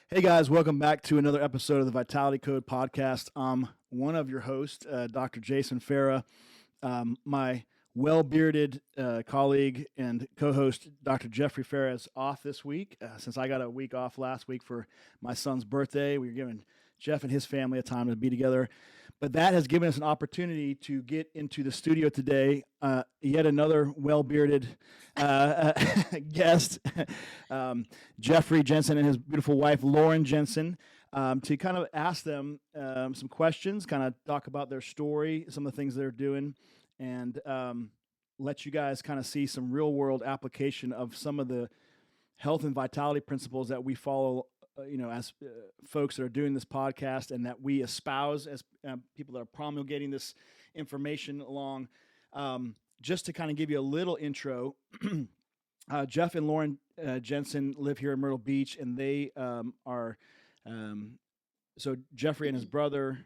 Hey guys, welcome back to another episode of the Vitality Code podcast. I'm one of your hosts, Dr. Jason Farrah. My well-bearded colleague and co-host, Dr. Jeffrey Farrah, is off this week. Since I got a week off last week for my son's birthday, we were giving Jeff and his family a time to be together. But that has given us an opportunity to get into the studio today. Yet another well-bearded guest, Jeffrey Jensen and his beautiful wife, Lauren Jensen, to kind of ask them some questions, kind of talk about their story, some of the things they're doing, and let you guys kind of see some real-world application of some of the health and vitality principles that we follow as folks that are doing this podcast and that we espouse as people that are promulgating this information along. Just to kind of give you a little intro, Jeff and Lauren Jensen live here in Myrtle Beach, and they so Jeffrey and his brother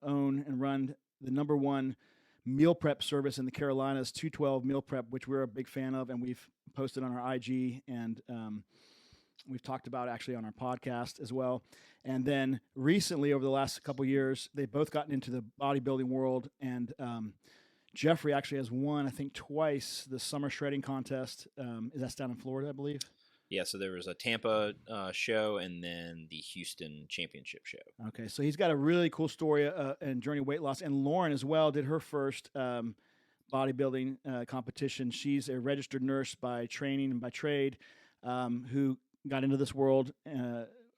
own and run the number one meal prep service in the Carolinas, 212 Meal Prep, which we're a big fan of, and we've posted on our IG and we've talked about actually on our podcast as well. And then recently, over the last couple of years, they've both gotten into the bodybuilding world. And Jeffrey actually has won, I think, twice the summer shredding contest. That's down in Florida, I believe. Yeah, so there was a Tampa show and then the Houston championship show. Okay, so he's got a really cool story and journey weight loss. And Lauren as well did her first bodybuilding competition. She's a registered nurse by training and by trade who got into this world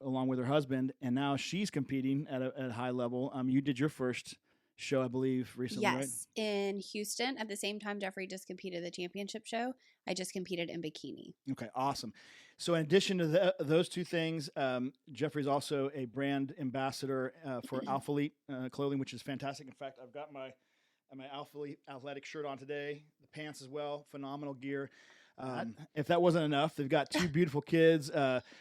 along with her husband, and now she's competing at a high level. You did your first show, I believe, recently, right? Yes, in Houston. At the same time Jeffrey just competed the championship show, I just competed in bikini. Okay, awesome. So in addition to those two things, Jeffrey's also a brand ambassador for Alphalete clothing, which is fantastic. In fact, I've got my Alphalete athletic shirt on today, the pants as well, phenomenal gear. If that wasn't enough, they've got two beautiful kids,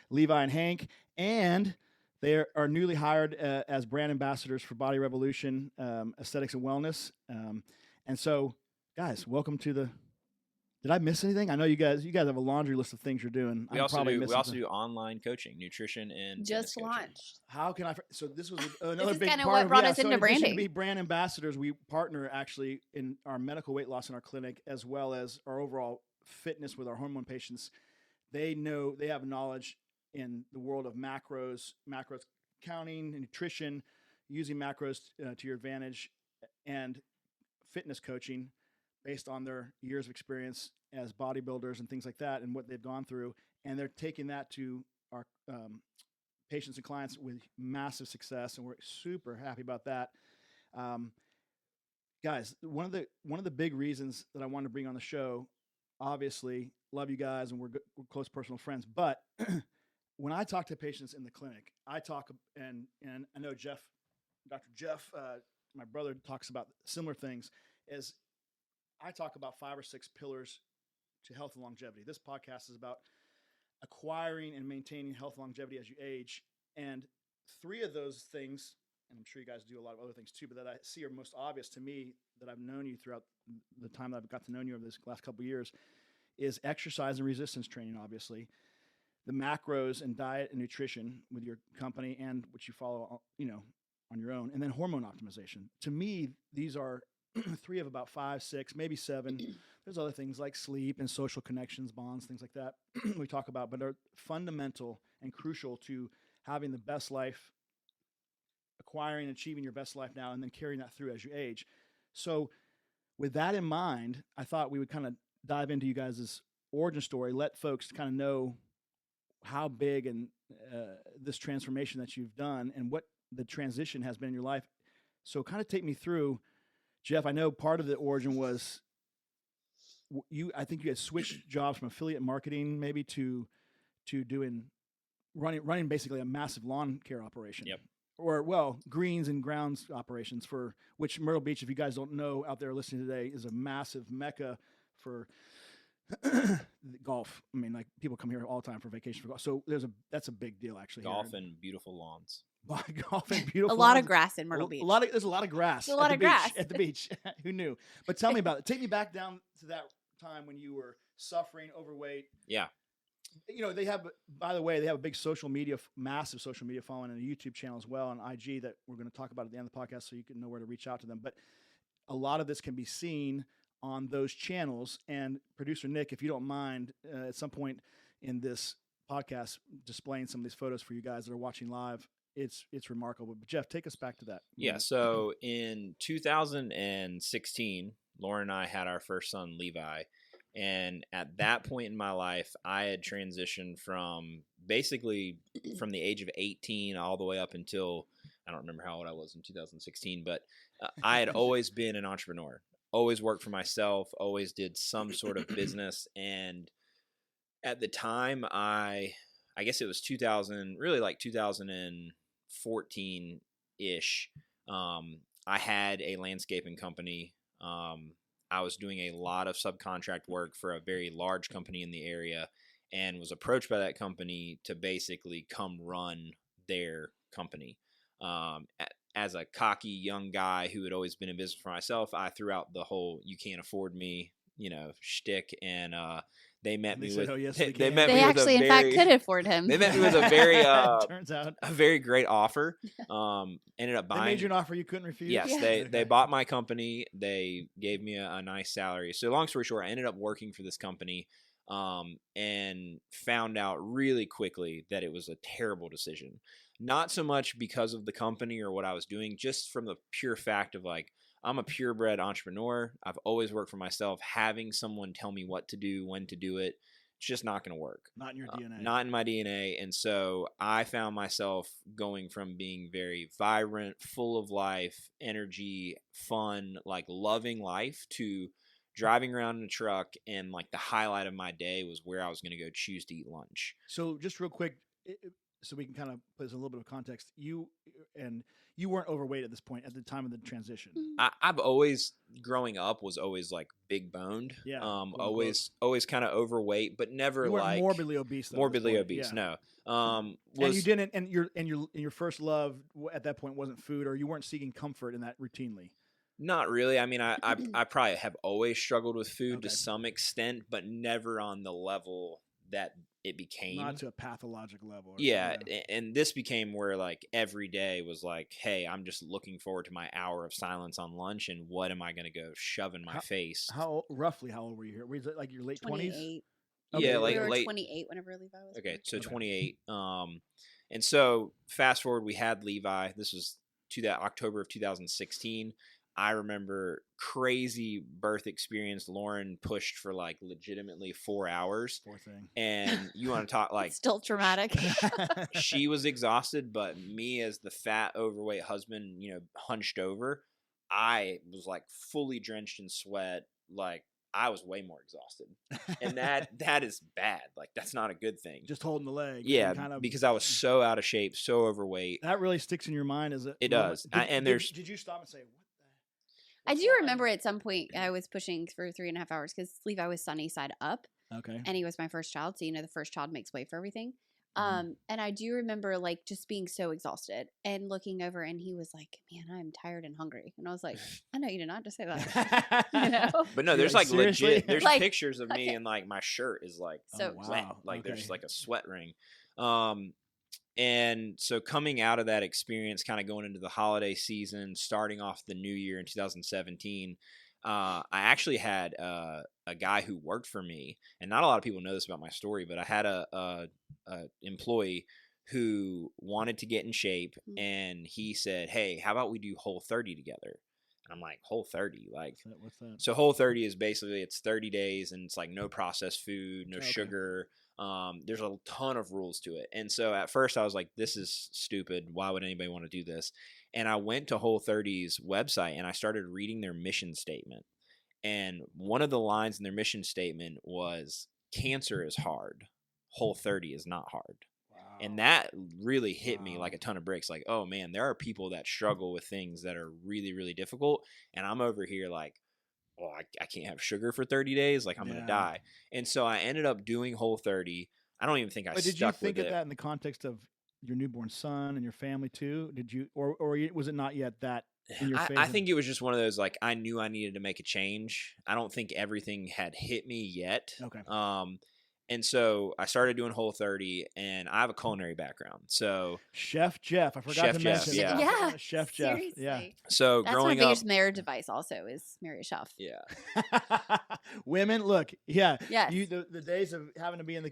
Levi and Hank, and they are newly hired as brand ambassadors for Body Revolution, Aesthetics and Wellness. And so, guys, welcome to the. Did I miss anything? I know you guys have a laundry list of things you're doing. We also do online coaching, nutrition, and just launched. How can I? So this was another this big is kind of part what of brought us so into in addition branding. To be brand ambassadors, we partner actually in our medical weight loss in our clinic as well as our overall fitness with our hormone patients. They have knowledge in the world of macros counting, nutrition, using macros to your advantage, and fitness coaching based on their years of experience as bodybuilders and things like that and what they've gone through. And they're taking that to our patients and clients with massive success. And we're super happy about that. Guys, one of the big reasons that I wanted to bring on the show, obviously love you guys and we're close personal friends, but when I talk to patients in the clinic, I talk, and I know Dr. Jeff, my brother, talks about similar things, is I talk about 5 or 6 pillars to health and longevity. This podcast is about acquiring and maintaining health and longevity as you age. And 3 of those things, and I'm sure you guys do a lot of other things too, but that I see are most obvious to me that I've known you throughout the time that I've got to know you over this last couple of years, is exercise and resistance training, obviously, the macros and diet and nutrition with your company and what you follow, on your own, and then hormone optimization. To me, these are 3 of about 5, 6, maybe 7. There's other things like sleep and social connections, bonds, things like that we talk about, but are fundamental and crucial to having the best life, acquiring and achieving your best life now, and then carrying that through as you age. So with that in mind, I thought we would kind of dive into you guys' origin story, let folks kind of know how big and this transformation that you've done and what the transition has been in your life. So kind of take me through, Jeff. I know part of the origin was I think you had switched jobs from affiliate marketing maybe to running basically a massive lawn care operation. Yep. Or greens and grounds operations, for which Myrtle Beach, if you guys don't know out there listening today, is a massive mecca for golf. I mean, like, people come here all the time for vacation for golf. So that's a big deal, actually. Golf and beautiful lawns. Golf and beautiful. A lot lawns. of grass in Myrtle Beach. There's a lot of grass. There's a lot of grass at the beach. Who knew? But tell me about it. Take me back down to that time when you were suffering, overweight. Yeah. They have, by the way, they have a big massive social media following and a YouTube channel as well on IG that we're going to talk about at the end of the podcast, so you can know where to reach out to them. But a lot of this can be seen on those channels. And producer Nick, if you don't mind, at some point in this podcast, displaying some of these photos for you guys that are watching live, it's remarkable. But Jeff, take us back to that. Yeah. So in 2016, Lauren and I had our first son, Levi. And at that point in my life, I had transitioned from basically from the age of 18 all the way up until, I don't remember how old I was in 2016, but I had always been an entrepreneur, always worked for myself, always did some sort of business. And at the time, I guess it was 2014-ish, I had a landscaping company. I was doing a lot of subcontract work for a very large company in the area and was approached by that company to basically come run their company. As a cocky young guy who had always been in business for myself, I threw out the whole "you can't afford me," shtick, and they met me with. Oh, yes, they actually, in fact, could afford him. They met me with a very turns out a very great offer. Ended up buying. They made you an offer you couldn't refuse. Yes, Yeah. they bought my company. They gave me a nice salary. So long story short, I ended up working for this company, and found out really quickly that it was a terrible decision. Not so much because of the company or what I was doing, just from the pure fact of like, I'm a purebred entrepreneur. I've always worked for myself. Having someone tell me what to do, when to do it, it's just not going to work. Not in your DNA. Not in my DNA. And so I found myself going from being very vibrant, full of life, energy, fun, like loving life, to driving around in a truck. And like the highlight of my day was where I was going to go choose to eat lunch. So just real quick, so we can kind of put this in a little bit of context. You weren't overweight at this point at the time of the transition. I've always, growing up, was always like big boned. Yeah. Always kind of overweight, but never You weren't like morbidly obese. Though, morbidly obese. Yeah. No. And you didn't, and your first love at that point wasn't food, or you weren't seeking comfort in that routinely. Not really. I mean, I probably have always struggled with food Okay. to some extent, but never on the level that it became. Not to a pathologic level. Yeah, and this became where like every day was like, hey, I'm just looking forward to my hour of silence on lunch, and what am I going to go shove in my face? Roughly how old were you here? Was it like your late 20s? 28. Yeah, We like were late. 28 whenever Levi was. Okay, born. so 28. And so fast forward, we had Levi. This was October of 2016. I remember crazy birth experience. Lauren pushed for like legitimately 4 hours. Poor thing. And you want to talk like Still traumatic. she was exhausted, but me as the fat, overweight husband, hunched over, I was like fully drenched in sweat. Like I was way more exhausted. And that is bad. Like that's not a good thing. Just holding the leg. Yeah, because I was so out of shape, so overweight. That really sticks in your mind as It does. Did you stop and say, what the? I do remember at some point I was pushing for 3.5 hours because Levi was sunny side up. Okay. And he was my first child. So, the first child makes way for everything. Mhm. And I do remember like just being so exhausted and looking over, and he was like, "Man, I'm tired and hungry." And I was like, "I know you did not just say that." But no, You're there's like, like seriously? legit. There's Like, pictures of me, okay. and like my shirt is like So Oh, wet. wow. Like there's Okay. like a sweat ring. And so coming out of that experience, kind of going into the holiday season, starting off the new year in 2017, I actually had a guy who worked for me, and not a lot of people know this about my story, but I had a employee who wanted to get in shape, and he said, "Hey, how about we do Whole30 together?" And I'm like, Whole30, like, What's that? so Whole30 is basically it's 30 days, and it's like no processed food, no Okay. sugar. There's a ton of rules to it. And so at first I was like, this is stupid. Why would anybody want to do this? And I went to Whole30's website and I started reading their mission statement. And one of the lines in their mission statement was, cancer is hard. Whole30 is not hard. Wow. And that really hit me like a ton of bricks. Like, oh man, there are people that struggle with things that are really, really difficult. And I'm over here like, well, I can't have sugar for 30 days. Like I'm going to die. And so I ended up doing Whole30. I don't even think I stuck with it. Did you think of that in the context of your newborn son and your family too? Did you, or was it not yet that in your phase? I think it was just one of those, like, I knew I needed to make a change. I don't think everything had hit me yet. Okay. And so I started doing Whole30, and I have a culinary background. So Chef Jeff, I forgot Chef to Jeff, mention. yeah. Yeah, Chef Jeff. Yeah. seriously. so That's my growing up, biggest marriage advice. Also, is marry a chef. yeah. Women, look, yeah. Yes. The days of having to be in the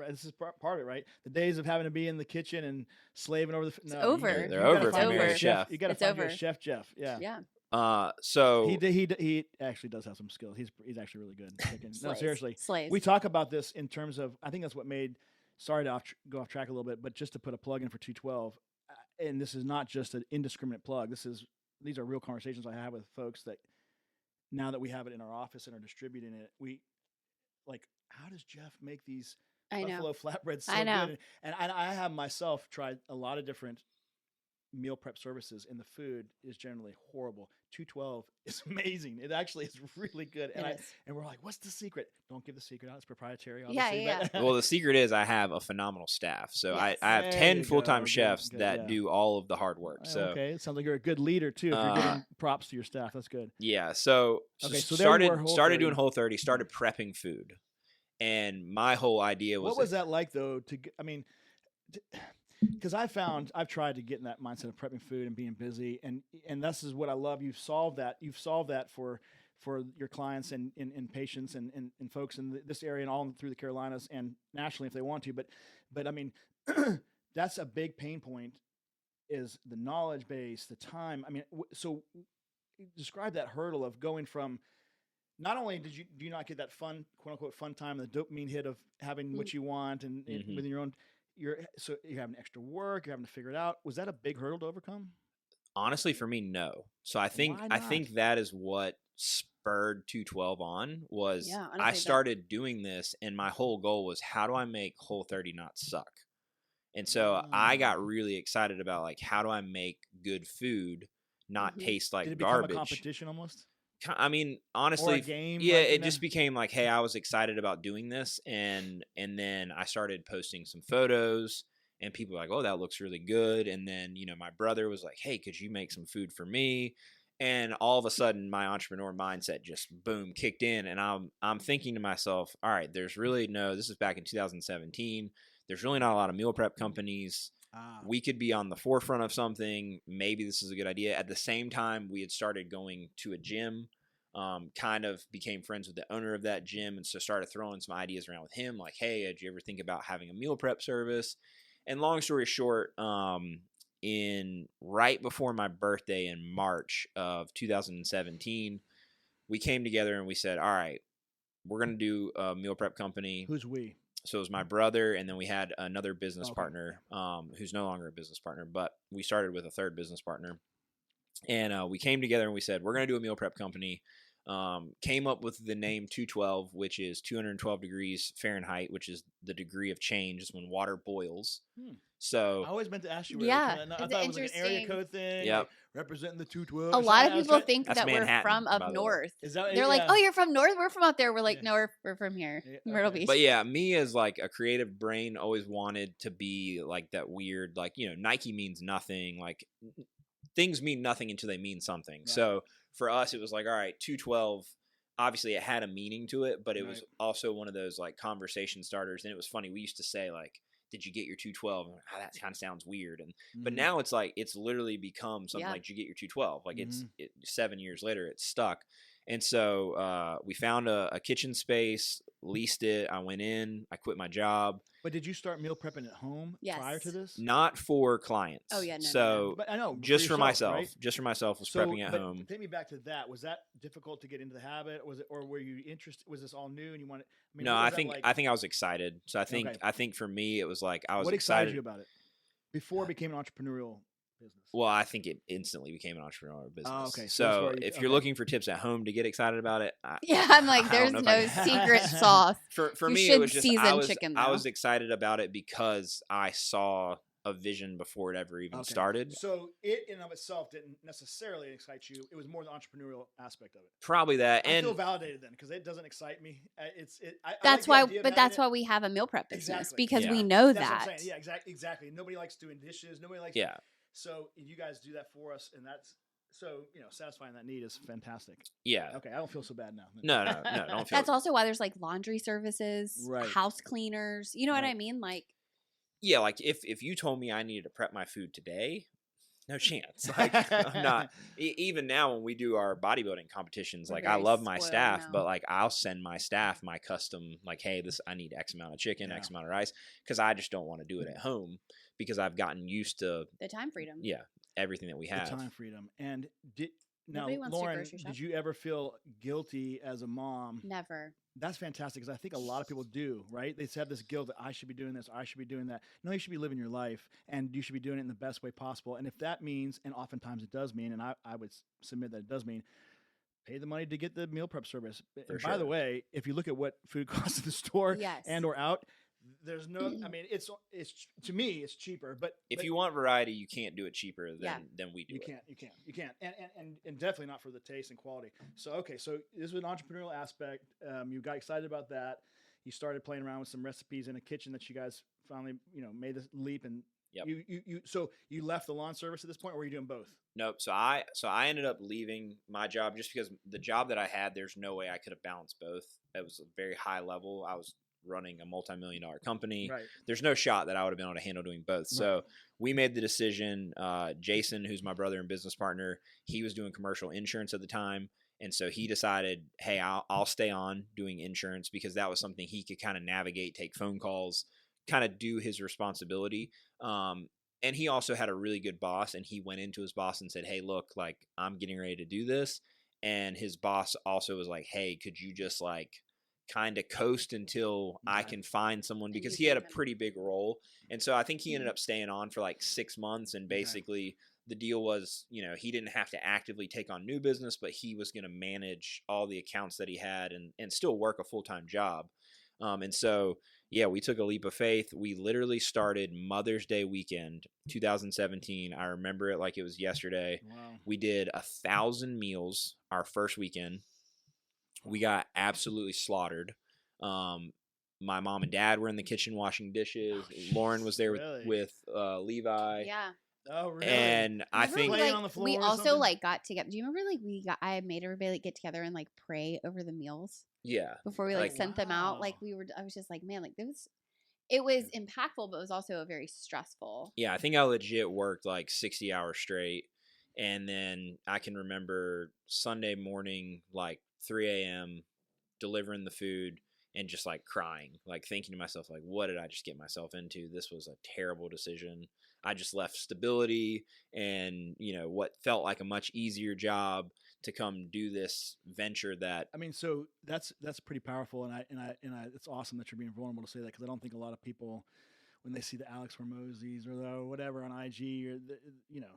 this is part of it, right? The days of having to be in the kitchen and slaving over the no, over. They're gotta over if find you you a marry a chef. You got to It's find you a over. Chef Jeff. Yeah. Yeah. So He actually does have some skills. He's actually really good. at cooking. No, Slays. seriously. Slays. We talk about this in terms of, I think that's what made, sorry to go off track a little bit, but just to put a plug in for 212, and this is not just an indiscriminate plug. These are real conversations I have with folks that now that we have it in our office and are distributing it, we like, how does Jeff make these I know. buffalo flatbreads so I know. good? And I have myself tried a lot of different meal prep services, and the food is generally horrible. 212 is amazing. It actually is really good. It is. And we're like, what's the secret? Don't give the secret out. It's proprietary, Yeah, obviously. yeah, but- well, the secret is I have a phenomenal staff. So Yes. I have There 10 you full-time go. chefs Good, that yeah. do all of the hard work. So okay, it sounds like you're a good leader too. If you're giving props to your staff, that's good. yeah, so Okay, so there you were, started doing Whole30. Whole30, started prepping food. And my whole idea was What was that like though? Because I've tried to get in that mindset of prepping food and being busy, and this is what I love. You've solved that for your clients and patients and folks in this area and all through the Carolinas and nationally if they want to. But I mean, that's a big pain point, is the knowledge base, the time. I mean, so describe that hurdle of going from, not only do you not get that fun, quote unquote, fun time, the dopamine hit of having what you want and within your own, you're having extra work, you're having to figure it out. Was that a big hurdle to overcome? honestly for me, no. So I think Why I not? think that is what spurred 212 on was Yeah, honestly, I that- started doing this, and my whole goal was, how do I make Whole30 not suck? And so I got really excited about, like, how do I make good food not Mhm. taste like Did it become garbage? a competition almost? I mean, Or honestly, a game? yeah, like, it just became like, hey, I was excited about doing this, and then I started posting some photos, and people were like, oh, that looks really good. And then, my brother was like, hey, could you make some food for me? And all of a sudden, my entrepreneur mindset just boom kicked in, and I'm thinking to myself, all right, there's really this is back in 2017. There's really not a lot of meal prep companies. We could be on the forefront of something. Maybe this is a good idea. At the same time, we had started going to a gym, kind of became friends with the owner of that gym, and so started throwing some ideas around with him, like, hey, did you ever think about having a meal prep service? And long story short, in right before my birthday in March of 2017, we came together and we said, all right, we're going to do a meal prep company. Who's we? So it was my brother, and then we had another business Okay. partner, who's no longer a business partner, but we started with a third business partner. And we came together and we said, we're going to do a meal prep company. Came up with the name 212, which is 212 degrees Fahrenheit, which is the degree of change. Is when water boils. So I always meant to ask you. Yeah, I it's thought it was like an area interesting. code thing. Yep. Like representing the 212. A lot of I was people trying- think That's that we're Manhattan, from by up the way. north. Is that They're like, yeah. oh, you're from north? We're from out there. We're like, Yeah. no, we're from here, Yeah, Myrtle okay. Beach. But yeah, me as like a creative brain always wanted to be like that weird, like, Nike means nothing. Like things mean nothing until they mean something. Right. So for us, it was like, all right, 212, obviously it had a meaning to it, but it was Right. also one of those like conversation starters. And it was funny. We used to say like, did you get your 212? And, that kind of sounds weird. And, but Mhm. now it's like, it's literally become something Yeah. like, did you get your 212? Like Mhm. 7 years later, it's stuck. And so we found a kitchen space, leased it. I went in, I quit my job. But did you start meal prepping at home prior to Yes. this? Not for clients. Oh, yeah, no, no, So But I know. just for yourself, myself, right? just for myself was So, prepping at but home. Take me back to that. Was that difficult to get into the habit? Was it, or were you interested? Was this all new and you wanted? I mean, No, what I was that think like? I think I was excited. So Okay. I think for me it was like I was What excited excited. you about it before it became an entrepreneurial business? Well, I think it instantly became an entrepreneurial business. Oh, okay. So that's So where you- if you're okay. looking for tips at home to get excited about it, Yeah, I'm like, I don't there's know if no I can- secret sauce. for You me should it was just I season was chicken, I though. was excited about it because I saw a vision before it ever even Okay. started. So it in and of itself didn't necessarily excite you. It was more the entrepreneurial aspect of it. Probably that. I And feel validated then because it doesn't excite me. I That's like why, the idea of but that's having why we have a meal prep business Exactly. because Yeah. we know That's what I'm that. saying. Yeah, exactly. Nobody likes doing dishes. Nobody likes. yeah. So you guys do that for us, and that's So, satisfying that need is fantastic. Yeah. Okay, I don't feel so bad now. No, don't feel. That's also why there's like laundry services, Right. house cleaners. You know what Right. I mean? Like, Yeah, like if you told me I needed to prep my food today, no chance. Like I'm not. Even now when we do our bodybuilding competitions, We're like I very love my spoiled staff, now. but like I'll send my staff my custom, like, hey, this I need X amount of chicken, Yeah. X amount of rice, because I just don't want to do it at home because I've gotten used to the time freedom. everything that we The have. time freedom. And now, Nobody wants to Lauren, grocery shop. did you ever feel guilty as a mom? Never. That's fantastic because I think a lot of people do, right? They have this guilt that I should be doing this, I should be doing that. No, you should be living your life and you should be doing it in the best way possible. And if that means, and oftentimes it does mean, and I would submit that it does mean, pay the money to get the meal prep service. And by the way, if you look at what food costs in the store Yes. and or out, there's no, I mean, it's to me, it's cheaper, but If you want variety, you can't do it cheaper than we do. You can't, and definitely not for the taste and quality. So, okay, so this was an entrepreneurial aspect. You got excited about that. You started playing around with some recipes in a kitchen that you guys finally, made this leap. And Yep. So you left the lawn service at this point, or were you doing both? Nope. So I ended up leaving my job just because the job that I had, there's no way I could have balanced both. It was a very high level. I was running a multi-million-dollar company. Right. There's no shot that I would have been able to handle doing both. So we made the decision. Jason, who's my brother and business partner, he was doing commercial insurance at the time. And so he decided, hey, I'll stay on doing insurance because that was something he could kind of navigate, take phone calls, kind of do his responsibility. And he also had a really good boss, and he went into his boss and said, hey, look, like I'm getting ready to do this. And his boss also was like, hey, could you just like kind of coast until I can find someone, because he had a pretty big role. And so I think he ended up staying on for like 6 months, and basically the deal was, he didn't have to actively take on new business, but he was going to manage all the accounts that he had and still work a full-time job. And so, yeah, we took a leap of faith. We literally started Mother's Day weekend, 2017. I remember it like it was yesterday. Wow. We did 1,000 meals our first weekend. We got absolutely slaughtered. My mom and dad were in the kitchen washing dishes. Lauren was there with Levi. Yeah. Oh, really? And I think Laying on the floor we or also something? like got together. Do you remember like I made everybody like get together and like pray over the meals yeah, before we like Like, sent them out? wow. Like I was just like, man, like it was impactful, but it was also very stressful. yeah, I think I legit worked like 60 hours straight. And then I can remember Sunday morning, like 3 a.m., delivering the food and just like crying, like thinking to myself, like, what did I just get myself into? This was a terrible decision. I just left stability and, what felt like a much easier job to come do this venture that. I mean, so that's pretty powerful, and I it's awesome that you're being vulnerable to say that, because I don't think a lot of people, when they see the Alex Hormozis or the whatever on IG, or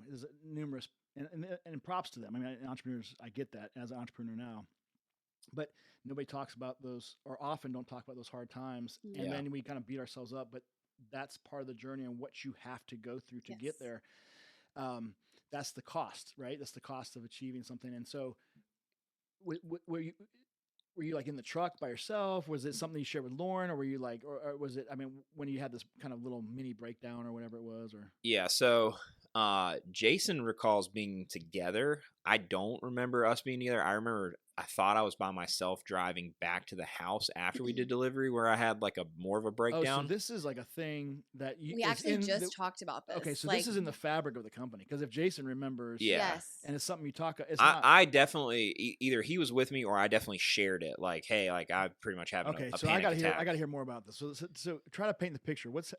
there's numerous and props to them. I mean, entrepreneurs, I get that as an entrepreneur now, but nobody talks about those, or often don't talk about those hard times, and then we kind of beat ourselves up. But that's part of the journey and what you have to go through to get there. That's the cost, right? That's the cost of achieving something. And so, were you like in the truck by yourself? Was it something you shared with Lauren, or were you like, or was it? I mean, when you had this kind of little mini breakdown or whatever it was, or Yeah. So Jason recalls being together. I don't remember us being together. I remember I thought I was by myself driving back to the house after we did delivery, where I had like a more of a breakdown. Oh, so this is like a thing that We actually just talked about this. Okay, so like, this is in the fabric of the company, because if Jason remembers, Yes. and it's something you talk, it's not. I definitely either he was with me or I definitely shared it. Like, hey, like I pretty much have Okay, a so panic attack. I gotta hear more about this. So try to paint the picture. What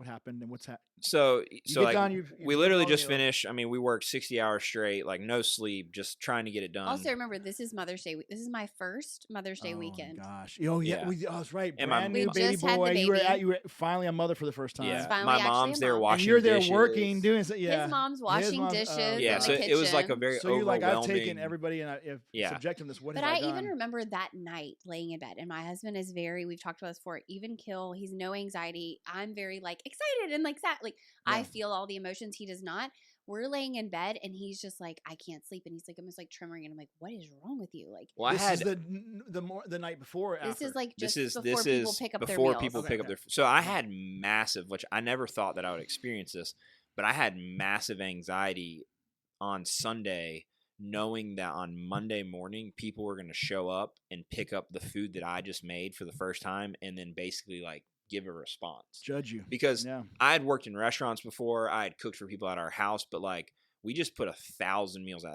happened and what's happened? So get like done, you've we done literally all just the- finished. I mean, we worked 60 hours straight, like no sleep, just trying to get it done. Also, remember, this is Mother's Day. This is my first Mother's Day weekend. Gosh, oh yeah, Yeah. that's right. And Brand We new baby just had boy. the You baby. were finally a mother for the first time. Yeah, finally my actually mom's a there mom. washing And you're there dishes. working, doing so. Yeah, His mom's washing dishes. Yeah, in so the it was like a kitchen. very So you're like, overwhelming. I've taken everybody and I've subjected them to this. What But have I I done? even remember that night laying in bed, and my husband is we've talked about this before, even kill. He's no anxiety. I'm very like excited and like sad. Like I feel all the emotions. He does not. We're laying in bed, and he's just like, I can't sleep, and he's like almost like tremoring, and I'm like, what is wrong with you? Like, Well, this is the night before. Or this after? is like just this before is people pick up their before meals. people Okay, pick up okay. their. So I had massive, which I never thought that I would experience this, but I had massive anxiety on Sunday knowing that on Monday morning, people were going to show up and pick up the food that I just made for the first time and then basically like give a response. Judge you. Because Yeah. I had worked in restaurants before. I had cooked for people at our house, but like we just put 1,000 meals out.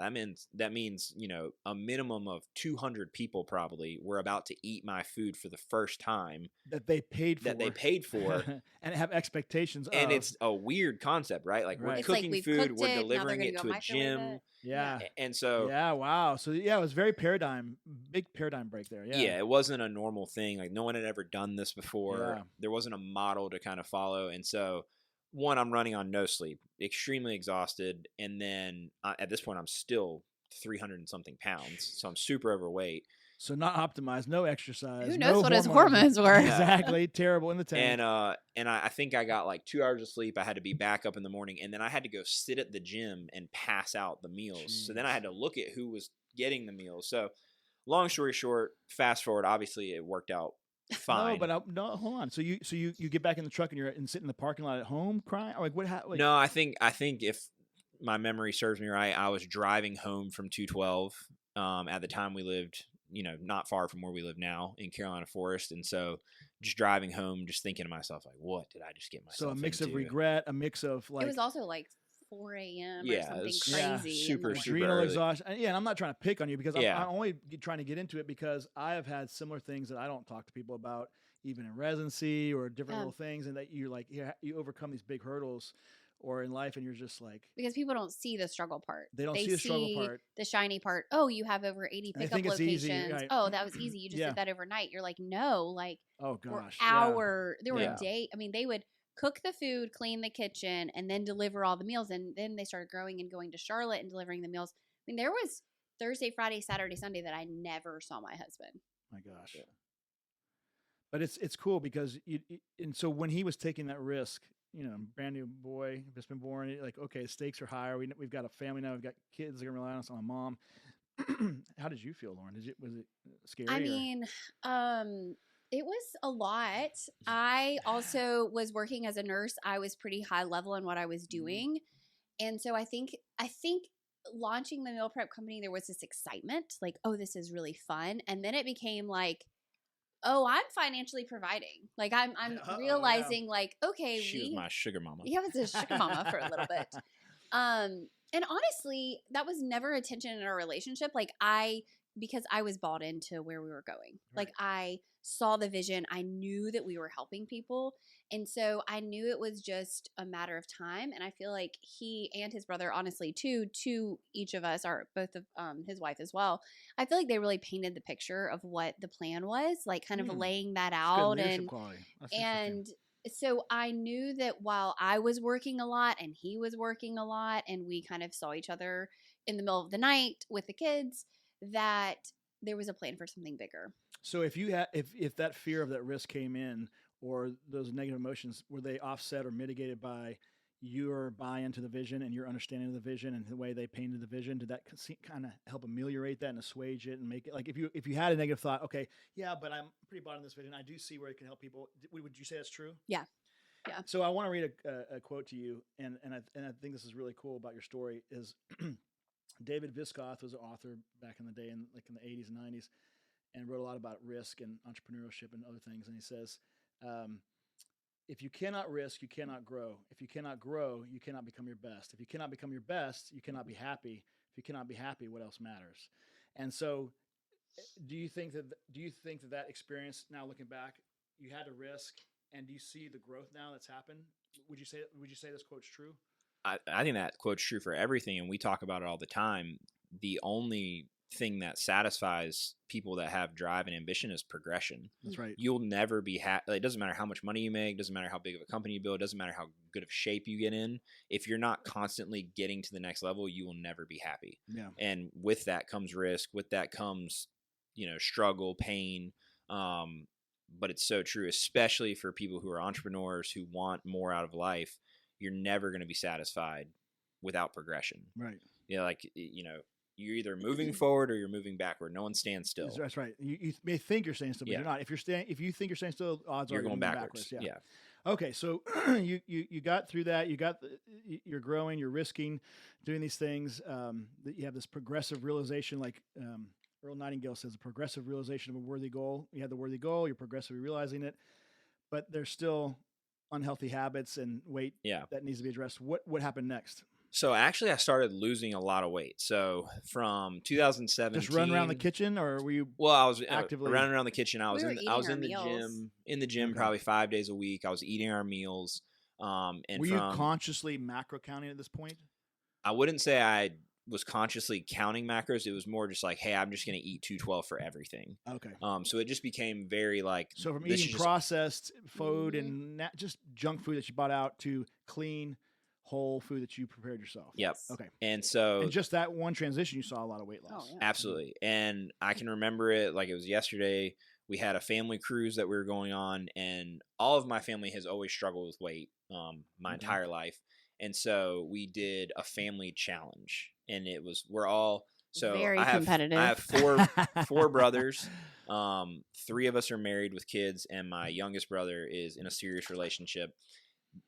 That means, you know, a minimum of 200 people probably were about to eat my food for the first time That they paid for. And have expectations and of. it's a weird concept, right? Like we're Right. It's like cooking we've food, cooked we're it, now they're delivering gonna it go to a microwave gym. it. Yeah. And so Yeah, wow. So yeah, it was very big paradigm break there. Yeah. yeah, it wasn't a normal thing. Like no one had ever done this before. Yeah. There wasn't a model to kind of follow. And so one, I'm running on no sleep, extremely exhausted. And then at this point, I'm still 300 and something pounds. So I'm super overweight. So not optimized, no exercise. Who knows no what his hormones were? Exactly. Terrible in the tank. And I think I got like 2 hours of sleep. I had to be back up in the morning. And then I had to go sit at the gym and pass out the meals. So then I had to look at who was getting the meals. So long story short, fast forward, obviously it worked out fine. No, but hold on. So you get back in the truck and sit in the parking lot at home crying? Like what happened? No, I think if my memory serves me right, I was driving home from 212. At the time we lived, you know, not far from where we live now in Carolina Forest. And so just driving home, just thinking to myself, like, what did I just get myself So a mix into? of regret, a mix of like. It was also like 4 a.m. Yeah, or it something was crazy. super adrenal early. exhaustion. And yeah, and I'm not trying to pick on you because Yeah. I'm only trying to get into it because I have had similar things that I don't talk to people about, even in residency or different little things, and that you like you overcome these big hurdles or in life, and you're just like Because people don't see the struggle part. They don't see the struggle part. The shiny part. Oh, you have over 80 And they pickup think it's locations. easy, right. Oh, that was easy. You just Yeah. did that overnight. You're like, no, like oh for gosh, there were Yeah. days. I mean, they would cook the food, clean the kitchen, and then deliver all the meals. And then they started growing and going to Charlotte and delivering the meals. I mean, there was Thursday, Friday, Saturday, Sunday that I never saw my husband. My gosh. But it's cool because and so when he was taking that risk, you know, brand new boy, just been born, like, okay, stakes are higher. We've got a family now. We've got kids that are gonna rely on us, on a mom. How did you feel, Lauren? Was it scary? I mean, it was a lot. I also was working as a nurse. I was pretty high level in what I was doing. And so I think launching the meal prep company, there was this excitement, like, oh, this is really fun. And then it became like, oh, I'm financially providing. Like I'm realizing like, okay, She was my sugar mama. Yeah, I was a sugar mama for a little bit. And honestly, that was never a tension in our relationship. Like because I was bought into where we were going. Right. Like I saw the vision. I knew that we were helping people. And so I knew it was just a matter of time. And I feel like he and his brother, honestly, to each of us, are both of his wife as well. I feel like they really painted the picture of what the plan was, like kind of laying that out. Good leadership quality. That's interesting. So I knew that while I was working a lot and he was working a lot and we kind of saw each other in the middle of the night with the kids, that there was a plan for something bigger. So if you if that fear of that risk came in, or those negative emotions, were they offset or mitigated by your buy-in to the vision and your understanding of the vision and the way they painted the vision? Did that kind of help ameliorate that and assuage it and make it like if you had a negative thought, okay, yeah, but I'm pretty bought in this vision. I do see where it can help people. Would you say that's true? Yeah. Yeah. So I want to read a quote to you, and I think this is really cool about your story. Is David Viscoth was an author back in the day, in the 80s and 90s, and wrote a lot about risk and entrepreneurship and other things. And he says, if you cannot risk, you cannot grow. If you cannot grow, you cannot become your best. If you cannot become your best, you cannot be happy. If you cannot be happy, what else matters? And so do you think that experience, now looking back, you had to risk, and do you see the growth now that's happened? Would you say this quote's true? I think that quote's true for everything, and we talk about it all the time. The only thing that satisfies people that have drive and ambition is progression. That's right. You'll never be happy. It doesn't matter how much money you make, doesn't matter how big of a company you build, doesn't matter how good of shape you get in. If you're not constantly getting to the next level, you will never be happy. Yeah. And with that comes risk. With that comes, struggle, pain. But it's so true, especially for people who are entrepreneurs who want more out of life. You're never going to be satisfied without progression. Right. You're either moving forward or you're moving backward. No one stands still. That's right. You may think you're staying still, but you're not. If you think you're staying still, odds are you're going backwards. Yeah. Okay, so you got through that. You're growing. You're risking, doing these things. That you have this progressive realization, like Earl Nightingale says, a progressive realization of a worthy goal. You had the worthy goal. You're progressively realizing it, but there's still unhealthy habits and weight Yeah. that needs to be addressed. What happened next? So actually, I started losing a lot of weight. So from 2017, Just run around the kitchen, or were you? Well, I was actively running around the kitchen. I was were in eating our the meals. gym Okay. probably 5 days a week. I was eating our meals. And Were you consciously macro counting at this point? I wouldn't say I was consciously counting macros. It was more just like, hey, I'm just going to eat 212 for everything. Okay. So it just became very like, So from this eating is just- processed food and just junk food that you bought out to clean, whole food that you prepared yourself. Yep. Okay. And so And just that one transition, you saw a lot of weight loss. Oh, yeah. absolutely. And I can remember it like it was yesterday. We had a family cruise that we were going on, and all of my family has always struggled with weight my entire life. And so we did a family challenge, and we're all so Very I have competitive. I have four brothers. 3 of us are married with kids, and my youngest brother is in a serious relationship.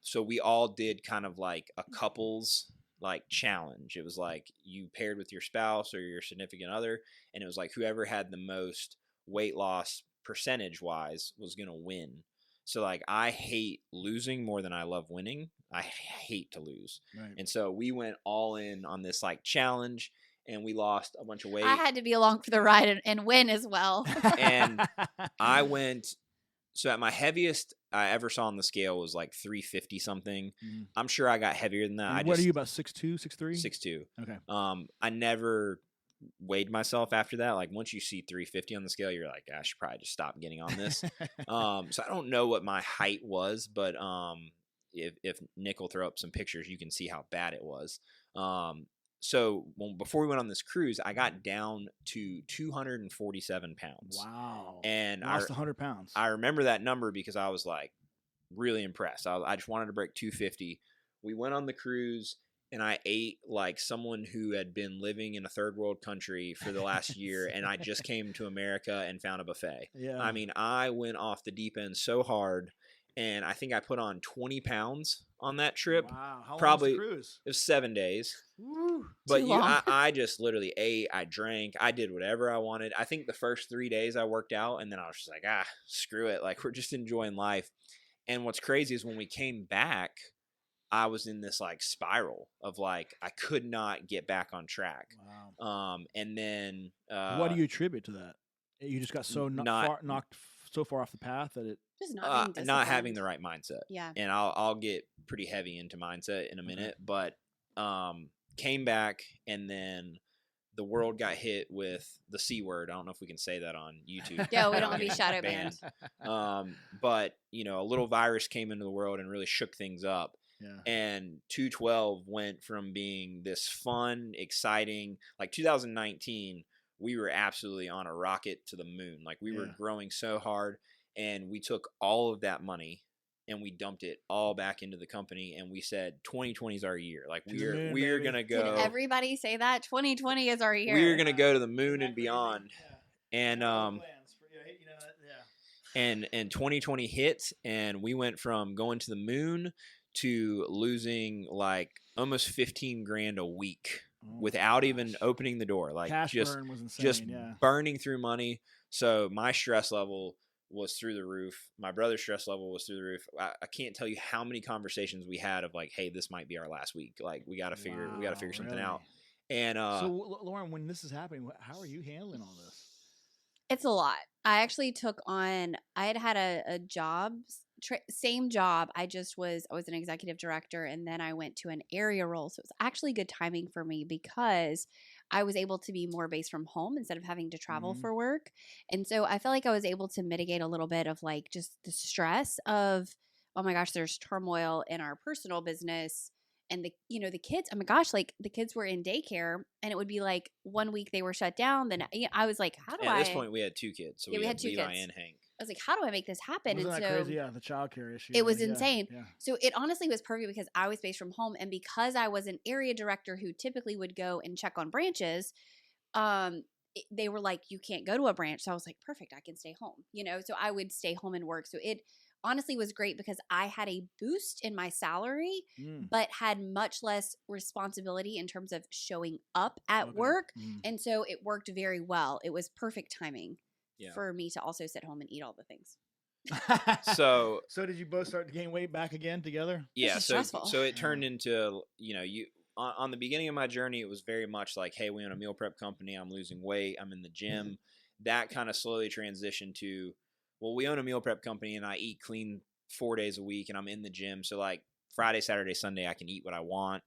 So we all did kind of like a couples like challenge. It was like you paired with your spouse or your significant other, and it was like whoever had the most weight loss percentage wise was going to win. So like I hate losing more than I love winning. I hate to lose. Right. And so we went all in on this like challenge, and we lost a bunch of weight. I had to be along for the ride and win as well. And I went, so at my heaviest I ever saw on the scale was like 350 something. Mhm. I'm sure I got heavier than that. And what are you, about 6'2", 6'3"? 6'2". Okay. I never weighed myself after that. Like once you see 350 on the scale, you're like, I should probably just stop getting on this. So I don't know what my height was, but if Nick will throw up some pictures, you can see how bad it was. So before we went on this cruise, I got down to 247 pounds. Wow. And lost 100 pounds. I remember that number because I was like really impressed. I just wanted to break 250. We went on the cruise, and I ate like someone who had been living in a third world country for the last year, and I just came to America and found a buffet. Yeah. I mean, I went off the deep end so hard, and I think I put on 20 pounds on that trip. Wow. How Probably long was the cruise? It was 7 days. Woo. But Too long. I just literally ate, I drank, I did whatever I wanted. I think the first 3 days I worked out, and then I was just like, screw it. Like, we're just enjoying life. And what's crazy is when we came back, I was in this like spiral of like, I could not get back on track. Wow. And then What do you attribute to that? You just got so knocked so far off the path that it. Just not having the right mindset. Yeah. And I'll get pretty heavy into mindset in a minute, but came back, and then the world got hit with the C word. I don't know if we can say that on YouTube. Yeah, we don't want to be shadow banned. But a little virus came into the world and really shook things up. Yeah. And 212 went from being this fun, exciting, like 2019, we were absolutely on a rocket to the moon. Like we were growing so hard, and we took all of that money and we dumped it all back into the company, and we said 2020 is our year. Like we're going to go. Did everybody say that? 2020 is our year. We're going to go to the moon and beyond. And and 2020 hit, and we went from going to the moon to losing like almost 15 grand a week without even opening the door. Like cash burn was insane. Just burning through money. So my stress level was through the roof. My brother's stress level was through the roof. I can't tell you how many conversations we had of like, hey, this might be our last week. Like we got to figure something out. And so Lauren, when this is happening, how are you handling all this? It's a lot. I actually took on, I had a job, same job. I was an executive director, and then I went to an area role. So it was actually good timing for me because I was able to be more based from home instead of having to travel for work. And so I felt like I was able to mitigate a little bit of like just the stress of, oh my gosh, there's turmoil in our personal business. And the kids, oh my gosh, like the kids were in daycare, and it would be like 1 week they were shut down. Then I was like, how do I? At this point, we had 2 kids. So we had 2 Levi kids and Hank. I was like, how do I make this happen? Wasn't and that so crazy? Yeah, the childcare issue. It was insane. Yeah. So it honestly was perfect because I was based from home, and because I was an area director who typically would go and check on branches, they were like, you can't go to a branch. So I was like, perfect, I can stay home. So I would stay home and work. So it honestly was great because I had a boost in my salary, Mm. but had much less responsibility in terms of showing up at Okay. work. Mm. And so it worked very well. It was perfect timing Yeah. for me to also sit home and eat all the things. So did you both start to gain weight back again together? yeah, is so stressful. so it turned into, you know, you on the beginning of my journey, it was very much like, hey, we own a meal prep company. I'm losing weight. I'm in the gym. That kind of slowly transitioned to, well, we own a meal prep company and I eat clean 4 days a week and I'm in the gym. So like Friday, Saturday, Sunday, I can eat what I want.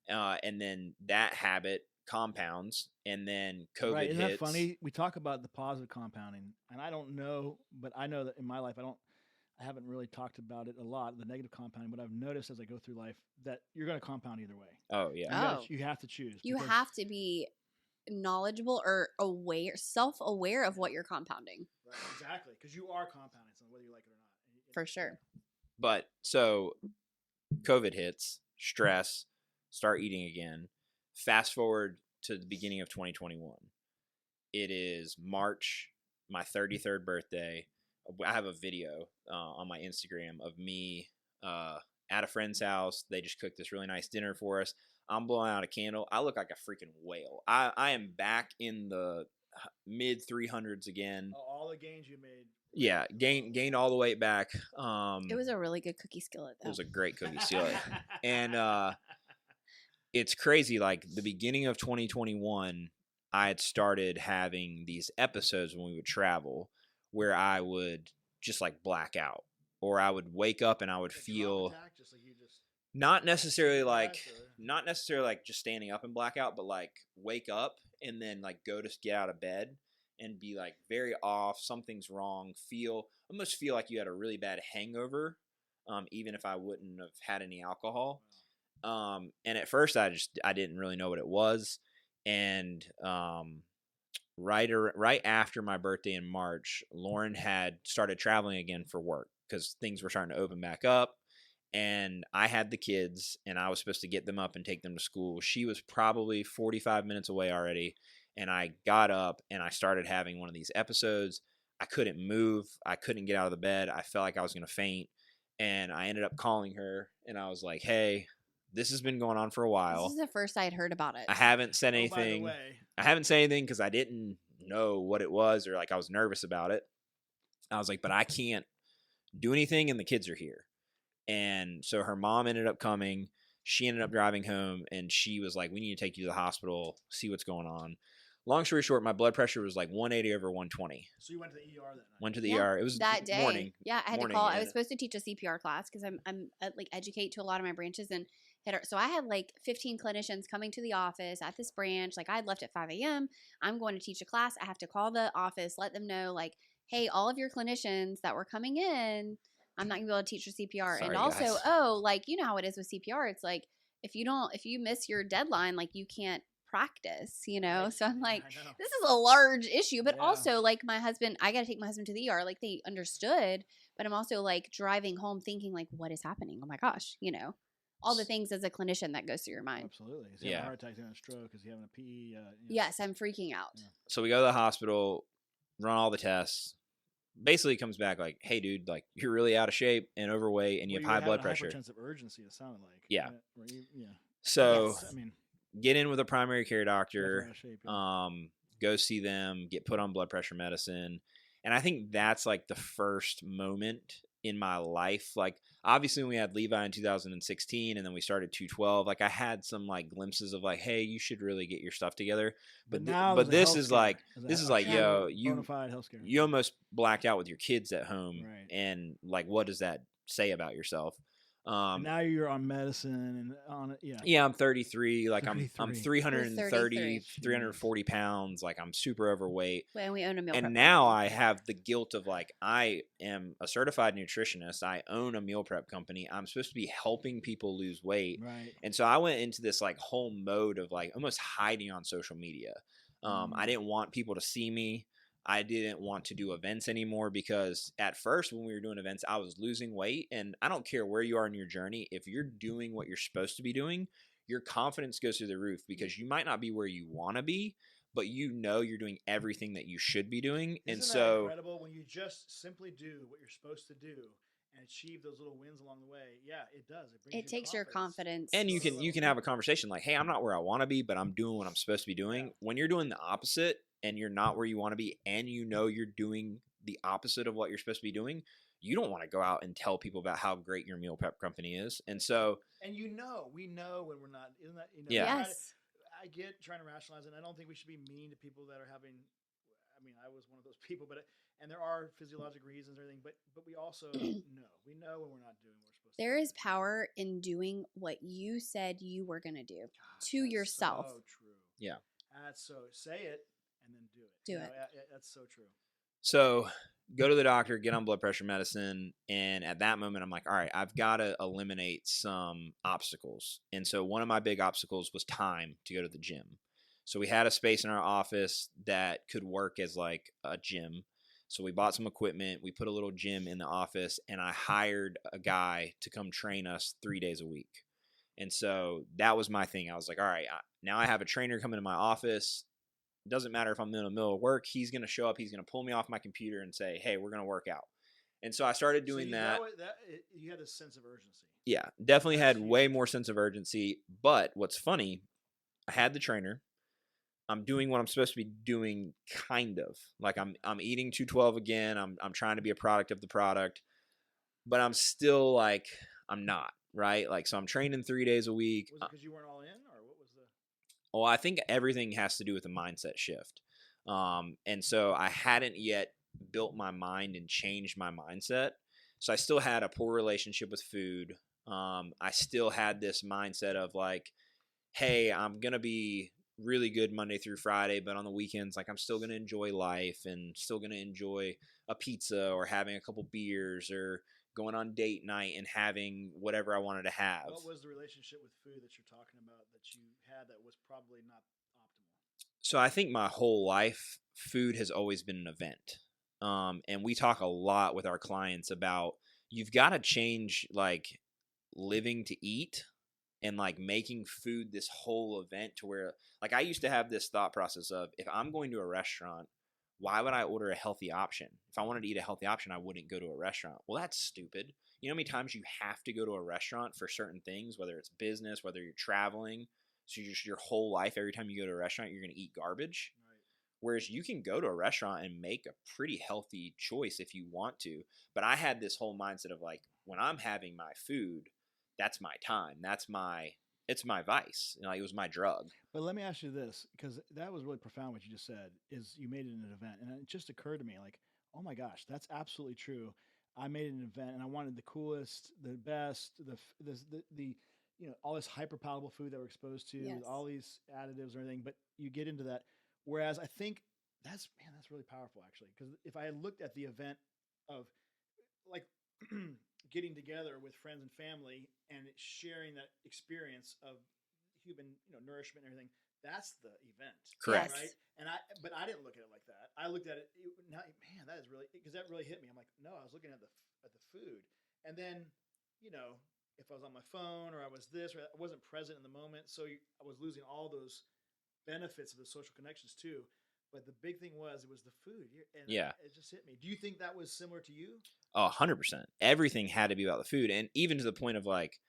And then that habit compounds, and then COVID Right. Isn't hits. that funny? We talk about the positive compounding, and I don't know, but I know that in my life, I haven't really talked about it a lot, the negative compounding, but I've noticed as I go through life that you're going to compound either way. Oh yeah. You have to choose. You because- have to be knowledgeable or aware, self-aware of what you're compounding. Right, exactly, because you are compounding something, whether you like it or not. For sure. But so COVID hits, stress, start eating again. Fast forward to the beginning of 2021. It is March, my 33rd birthday. I have a video on my Instagram of me at a friend's house. They just cooked this really nice dinner for us. I'm blowing out a candle. I look like a freaking whale. I am back in the mid 300s again. Oh, all the gains you made. Yeah, gained all the weight back. It was a really good cookie skillet, It though. was a great cookie skillet. And it's crazy. Like the beginning of 2021, I had started having these episodes when we would travel where I would just like black out, or I would wake up and I would feel not necessarily like just standing up and black out, but like wake up and then like go to get out of bed and be like very off. Something's wrong. Almost feel like you had a really bad hangover, even if I wouldn't have had any alcohol. And at first I didn't really know what it was. And right after my birthday in March, Lauren had started traveling again for work because things were starting to open back up. And I had the kids and I was supposed to get them up and take them to school. She was probably 45 minutes away already. And I got up and I started having one of these episodes. I couldn't move. I couldn't get out of the bed. I felt like I was going to faint. And I ended up calling her and I was like, hey, this has been going on for a while. This is the first I'd heard about it. I haven't said By the anything. way, I haven't said anything because I didn't know what it was, or like I was nervous about it. I was like, but I can't do anything and the kids are here. And so her mom ended up coming. She ended up driving home and she was like, we need to take you to the hospital, see what's going on. Long story short, my blood pressure was like 180 over 120. so you went to the ER that night. Went to the Yeah, ER. It was that day. morning. Yeah, I had morning, to call. I and- was supposed to teach a CPR class because I'm like educate to a lot of my branches and so I had like 15 clinicians coming to the office at this branch. Like I had left at 5 a.m. I'm going to teach a class. I have to call the office, let them know like, hey, all of your clinicians that were coming in, I'm not gonna be able to teach your CPR. Sorry, and also, guys. like you know how it is with CPR. It's like if you miss your deadline, like you can't practice, you know? Right. So I'm like, I know. this is a large issue, but Yeah. also like my husband, I got to take my husband to the ER. Like they understood, but I'm also like driving home thinking like, what is happening? Oh my gosh, you know, all the things as a clinician that goes through your mind. Absolutely. Is he Yeah. having a heart attack, having a stroke? Is he having a PE? You know. Yes, I'm freaking out. Yeah. So we go to the hospital, run all the tests. Basically comes back like, hey, dude, like you're really out of shape and overweight and you Well, have high were blood having pressure. Hypertensive urgency, it sounded like. Yeah. Right? Where yeah. So Yes. I mean, get in with a primary care doctor. definitely out of shape, yeah. Go see them, get put on blood pressure medicine. And I think that's like the first moment in my life. Like obviously when we had Levi in 2016 and then we started 212, like I had some like glimpses of like, hey, you should really get your stuff together. But now but there's a this health is scare. like There's a this is health like, scare, yo, bona fide health scare. you almost blacked out with your kids at home. Right. And like what does that say about yourself? And now you're on medicine and on it. Yeah. Yeah, I'm 33. Like I'm 33. 330, 33. 340 pounds. Like I'm super overweight. Well, we own a meal prep And now company. I have the guilt of like, I am a certified nutritionist. I own a meal prep company. I'm supposed to be helping people lose weight. Right. And so I went into this like whole mode of like almost hiding on social media. I didn't want people to see me. I didn't want to do events anymore because at first when we were doing events, I was losing weight. And I don't care where you are in your journey. If you're doing what you're supposed to be doing, your confidence goes through the roof because you might not be where you want to be, but you know you're doing everything that you should be doing. And Isn't that so incredible when you just simply do what you're supposed to do and achieve those little wins along the way, yeah, it does. It brings It you takes your confidence. And you Just a can little. have a conversation like, hey, I'm not where I want to be, but I'm doing what I'm supposed to be doing. Yeah. When you're doing the opposite and you're not where you want to be, and you know you're doing the opposite of what you're supposed to be doing, you don't want to go out and tell people about how great your meal prep company is. And so, And we know when we're not. Isn't that Yeah. Yes. I get trying to rationalize it. And I don't think we should be mean to people that are having. I mean, I was one of those people, and there are physiologic reasons and everything, but we also know when we're not doing what we're supposed to. There is power in doing what you said you were going to do to That's yourself. So true. Yeah. That's so. Say it and then do it. Do it. That's so true. So go to the doctor, get on blood pressure medicine. And at that moment, I'm like, all right, I've got to eliminate some obstacles. And so one of my big obstacles was time to go to the gym. So we had a space in our office that could work as like a gym. So we bought some equipment, we put a little gym in the office, and I hired a guy to come train us 3 days a week. And so that was my thing. I was like, all right, now I have a trainer coming to my office. It doesn't matter if I'm in the middle of work. He's going to show up. He's going to pull me off my computer and say, hey, we're going to work out. And so I started doing that. You had a sense of urgency. Yeah, definitely had way more sense of urgency. But what's funny, I had the trainer. I'm doing what I'm supposed to be doing, kind of. Like I'm eating 212 again. I'm trying to be a product of the product. But I'm still like, I'm not, right? Like, so I'm training 3 days a week. Was it because you weren't all in, or what was the? Well, I think everything has to do with a mindset shift. And so I hadn't yet built my mind and changed my mindset. So I still had a poor relationship with food. I still had this mindset of like, hey, I'm going to be really good Monday through Friday, but on the weekends, like I'm still going to enjoy life and still going to enjoy a pizza or having a couple beers or going on date night and having whatever I wanted to have. What was the relationship with food that you're talking about that you had that was probably not optimal? So I think my whole life, food has always been an event. And we talk a lot with our clients about you've got to change like living to eat and like making food this whole event to where like I used to have this thought process of if I'm going to a restaurant, why would I order a healthy option? If I wanted to eat a healthy option, I wouldn't go to a restaurant. Well, that's stupid. You know how many times you have to go to a restaurant for certain things, whether it's business, whether you're traveling. So just your whole life, every time you go to a restaurant, you're going to eat garbage. Right. Whereas you can go to a restaurant and make a pretty healthy choice if you want to. But I had this whole mindset of like, when I'm having my food, that's my time. It's my vice. You know, it was my drug. But let me ask you this, because that was really profound what you just said, is you made it an event. And it just occurred to me like, oh my gosh, that's absolutely true. I made it an event and I wanted the coolest, the best, the all this hyper palatable food that we're exposed to, Yes. all these additives and everything. But you get into that. Whereas I think that's really powerful actually. Because if I had looked at the event of like getting together with friends and family and sharing that experience of human nourishment and everything, that's the event. Correct. Right. But I didn't look at it like that. I looked at it now, man, that is really, because that really hit me. I'm like, no, I was looking at the food. And then, if I was on my phone or I was this, or I wasn't present in the moment. So I was losing all those benefits of the social connections too. But the big thing was, it was the food. And Yeah. It just hit me. Do you think that was similar to you? Oh, 100%. Everything had to be about the food. And even to the point of like,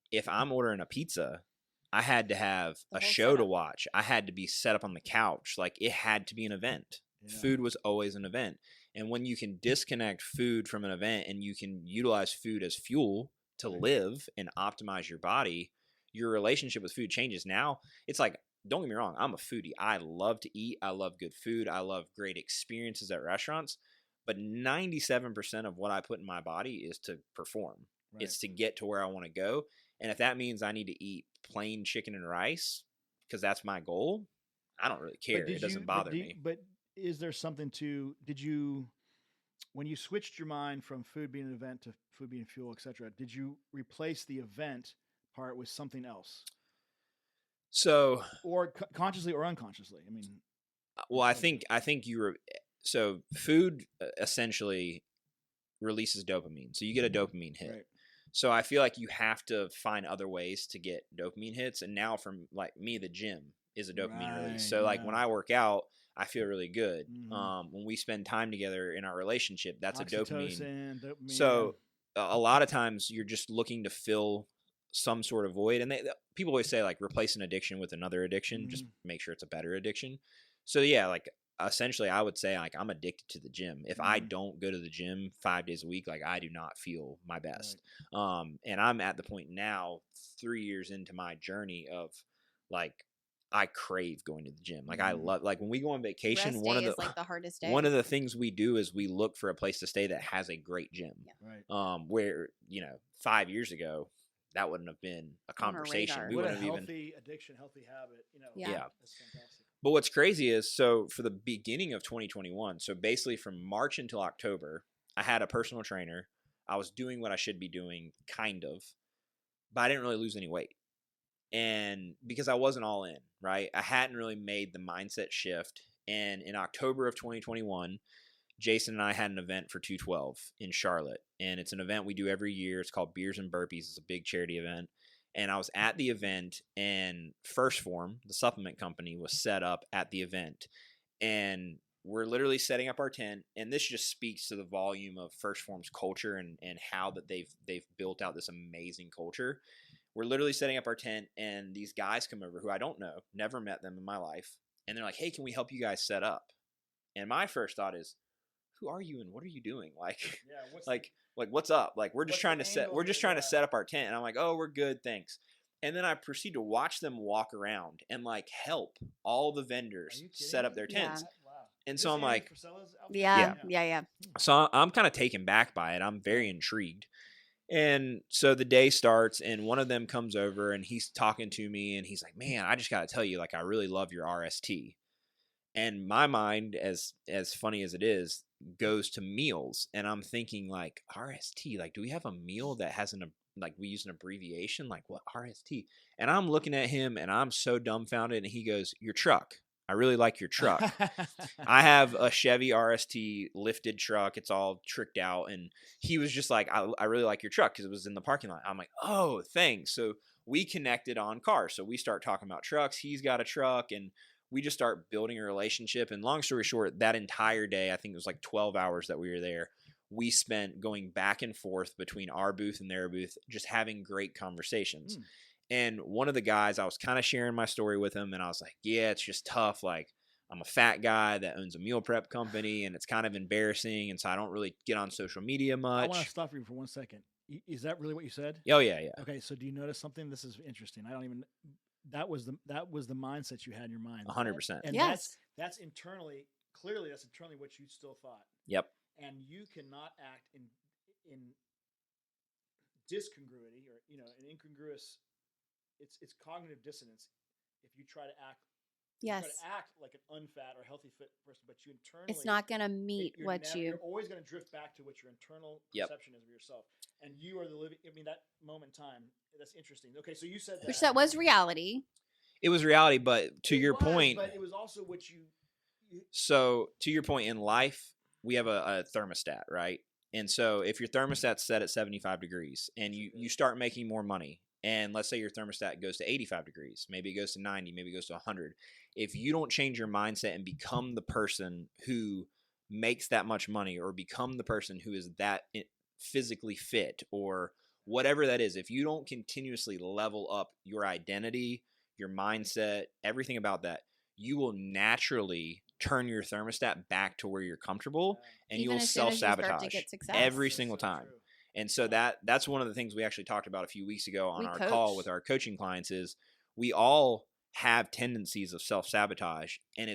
if I'm ordering a pizza, I had to have The a whole show to setup. watch. I had to be set up on the couch. Like it had to be an event. Yeah. Food was always an event. And when you can disconnect food from an event and you can utilize food as fuel to live and optimize your body, your relationship with food changes. Now it's like, don't get me wrong, I'm a foodie. I love to eat. I love good food. I love great experiences at restaurants. But 97% of what I put in my body is to perform. Right. It's to get to where I want to go. And if that means I need to eat plain chicken and rice because that's my goal, I don't really care. It doesn't bother me. But is there something when you switched your mind from food being an event to food being fuel, etc., did you replace the event part with something else? So, or consciously or unconsciously? I mean, well, I think so food essentially releases dopamine. So you get a dopamine hit. right. So I feel like you have to find other ways to get dopamine hits. And now from like me, the gym is a dopamine Right, release. So like yeah. when I work out, I feel really good. Mhm. When we spend time together in our relationship, that's a dopamine. Oxytocin, dopamine. So a lot of times you're just looking to fill some sort of void. And people always say, like, replace an addiction with another addiction, just make sure it's a better addiction. So yeah, like, essentially I would say, like, I'm addicted to the gym. If I don't go to the gym 5 days a week, like, I do not feel my best. And I'm at the point now, 3 years into my journey, of like, I crave going to the gym. Like, I love, like, when we go on vacation, Rest one day of is like the hardest day. one of the things we do is we look for a place to stay that has a great gym. Where, 5 years ago, that wouldn't have been a conversation. radar. We What a wouldn't have healthy addiction, healthy habit. Yeah. That's fantastic. But what's crazy is, so for the beginning of 2021, so basically from March until October, I had a personal trainer. I was doing what I should be doing, kind of, but I didn't really lose any weight. And because I wasn't all in, right? I hadn't really made the mindset shift. And in October of 2021, Jason and I had an event for 212 in Charlotte. And it's an event we do every year. It's called Beers and Burpees. It's a big charity event. And I was at the event, and First Form, the supplement company, was set up at the event. And we're literally setting up our tent. And this just speaks to the volume of First Form's culture and how that they've built out this amazing culture. We're literally setting up our tent, and these guys come over who I don't know, never met them in my life. And they're like, hey, can we help you guys set up? And my first thought is, who are you and what are you doing? Like, what's up? Like, we're just trying to set up our tent. And I'm like, oh, we're good. Thanks. And then I proceed to watch them walk around and, like, help all the vendors set up their tents. Yeah. Wow. And so I'm like, Yeah. so I'm kind of taken back by it. I'm very intrigued. And so the day starts, and one of them comes over, and he's talking to me, and he's like, man, I just got to tell you, like, I really love your RST. And my mind, as funny as it is, goes to meals. And I'm thinking, like, RST, like, do we have a meal that has like, we use an abbreviation? Like, what, RST? And I'm looking at him, and I'm so dumbfounded. And he goes, your truck. I really like your truck. I have a Chevy RST lifted truck. It's all tricked out. And he was just like, I really like your truck, because it was in the parking lot. I'm like, oh, thanks. So we connected on cars. So we start talking about trucks. He's got a truck, and we just start building a relationship. And long story short, that entire day, I think it was like 12 hours that we were there, we spent going back and forth between our booth and their booth, just having great conversations. And one of the guys, I was kind of sharing my story with him, and I was like, yeah, it's just tough. Like, I'm a fat guy that owns a meal prep company, and it's kind of embarrassing. And so I don't really get on social media much. I want to stop you for 1 second. Is that really what you said? Oh, yeah. Okay. So do you notice something? This is interesting. That was the mindset you had in your mind. 100%. And yes. that's internally, clearly that's internally what you still thought. Yep. And you cannot act in discongruity or, an incongruous, it's cognitive dissonance if you try to act Yes. You try to act like an unfat or healthy fit person, but you internally It's not going to meet you're always going to drift back to what your internal perception is of yourself. And you are the living, that moment in time, that's interesting. Okay, so you said that. Which that was reality. It was reality, but to your point. But it was also what you. So to your point, in life, we have a thermostat, right? And so if your thermostat's set at 75 degrees and you start making more money, and let's say your thermostat goes to 85 degrees, maybe it goes to 90, maybe it goes to 100. If you don't change your mindset and become the person who makes that much money, or become the person who is that physically fit, or whatever that is, if you don't continuously level up your identity, your mindset, everything about that, you will naturally turn your thermostat back to where you're comfortable, and you will self-sabotage every single time. True. And so that's one of the things we actually talked about a few weeks ago on our call with our coaching clients is we all have tendencies of self-sabotage, and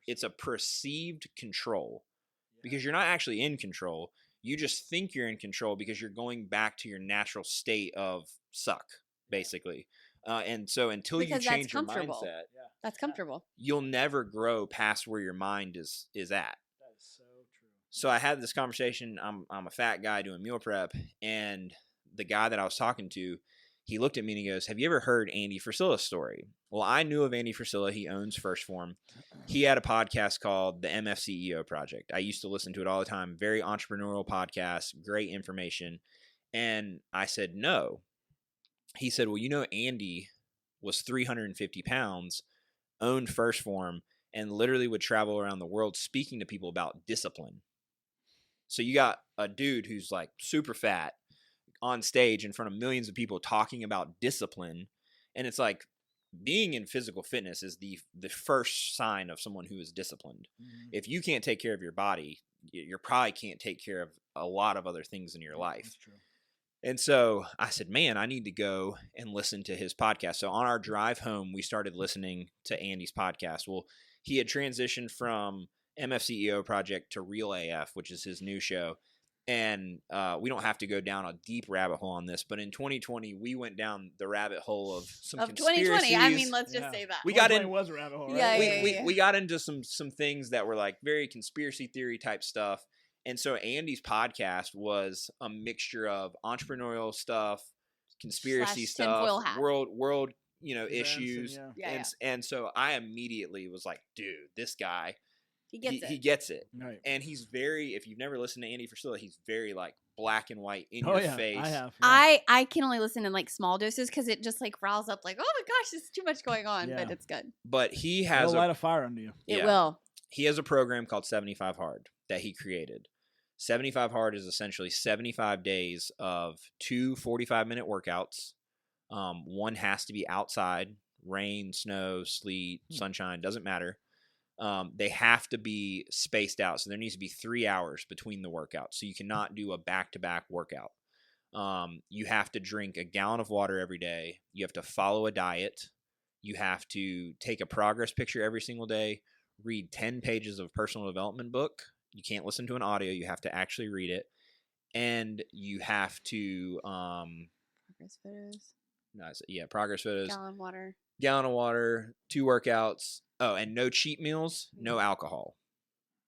it's a perceived control because you're not actually in control. You just think you're in control because you're going back to your natural state of suck, basically. And so until you change your mindset, that's comfortable. You'll never grow past where your mind is at. That is so true. So I had this conversation. I'm a fat guy doing meal prep, and the guy that I was talking to, he looked at me and he goes, "Have you ever heard Andy Frisella's story?" Well, I knew of Andy Frisella. He owns First Form. He had a podcast called the MFCEO Project. I used to listen to it all the time. Very entrepreneurial podcast, great information. And I said, no. He said, well, Andy was 350 pounds, owned First Form, and literally would travel around the world speaking to people about discipline. So you got a dude who's like super fat, on stage in front of millions of people talking about discipline. And it's like being in physical fitness is the first sign of someone who is disciplined. Mm-hmm. If you can't take care of your body, you probably can't take care of a lot of other things in your life. That's true. And so I said, man, I need to go and listen to his podcast. So on our drive home, we started listening to Andy's podcast. Well, he had transitioned from MFCEO Project to Real AF, which is his new show. And we don't have to go down a deep rabbit hole on this, but in 2020, we went down the rabbit hole of some conspiracies. 2020. I mean, let's just say that. We got in. Was a rabbit hole, right? Yeah, we got into some things that were like very conspiracy theory type stuff. And so Andy's podcast was a mixture of entrepreneurial stuff, conspiracy stuff, world, Events issues. And so I immediately was like, dude, this guy, he gets it. Right. And he's very, if you've never listened to Andy Frisilla, he's very like black and white in your face. I have. Yeah. I can only listen in like small doses because it just like riles up like, oh my gosh, there's too much going on, but it's good. But he has light a fire under you. It will. He has a program called 75 Hard that he created. 75 Hard is essentially 75 days of 2 45-minute workouts. One has to be outside, rain, snow, sleet, sunshine, doesn't matter. They have to be spaced out. So there needs to be 3 hours between the workouts. So you cannot do a back-to-back workout. You have to drink a gallon of water every day. You have to follow a diet. You have to take a progress picture every single day, read 10 pages of personal development book. You can't listen to an audio. You have to actually read it. And you have to Progress photos. Progress photos. Gallon of water, 2 workouts. Oh, and no cheat meals, no alcohol.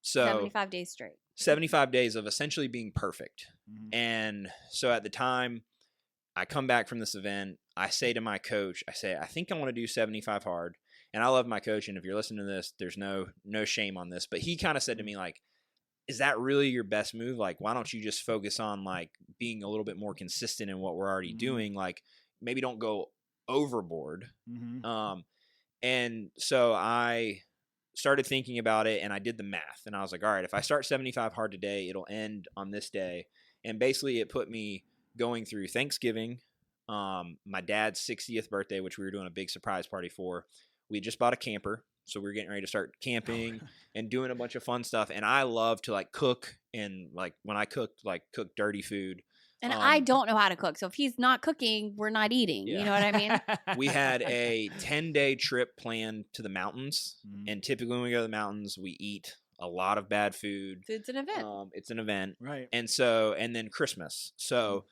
So 75 days straight. 75 days of essentially being perfect. Mm-hmm. And so at the time I come back from this event, I say to my coach, I think I want to do 75 Hard. And I love my coach. And if you're listening to this, there's no shame on this, but he kind of said to me like, is that really your best move? Like, why don't you just focus on like being a little bit more consistent in what we're already doing? Like maybe don't go overboard. Mm-hmm. And so I started thinking about it and I did the math and I was like, all right, if I start 75 Hard today, it'll end on this day. And basically it put me going through Thanksgiving, my dad's 60th birthday, which we were doing a big surprise party for. We had just bought a camper. So we were getting ready to start camping and doing a bunch of fun stuff. And I love to like cook and like when I cook dirty food. And I don't know how to cook. So if he's not cooking, we're not eating. Yeah. You know what I mean? We had a 10-day trip planned to the mountains. Mm-hmm. And typically when we go to the mountains, we eat a lot of bad food. Food's an event. It's an event. Right. And then Christmas. So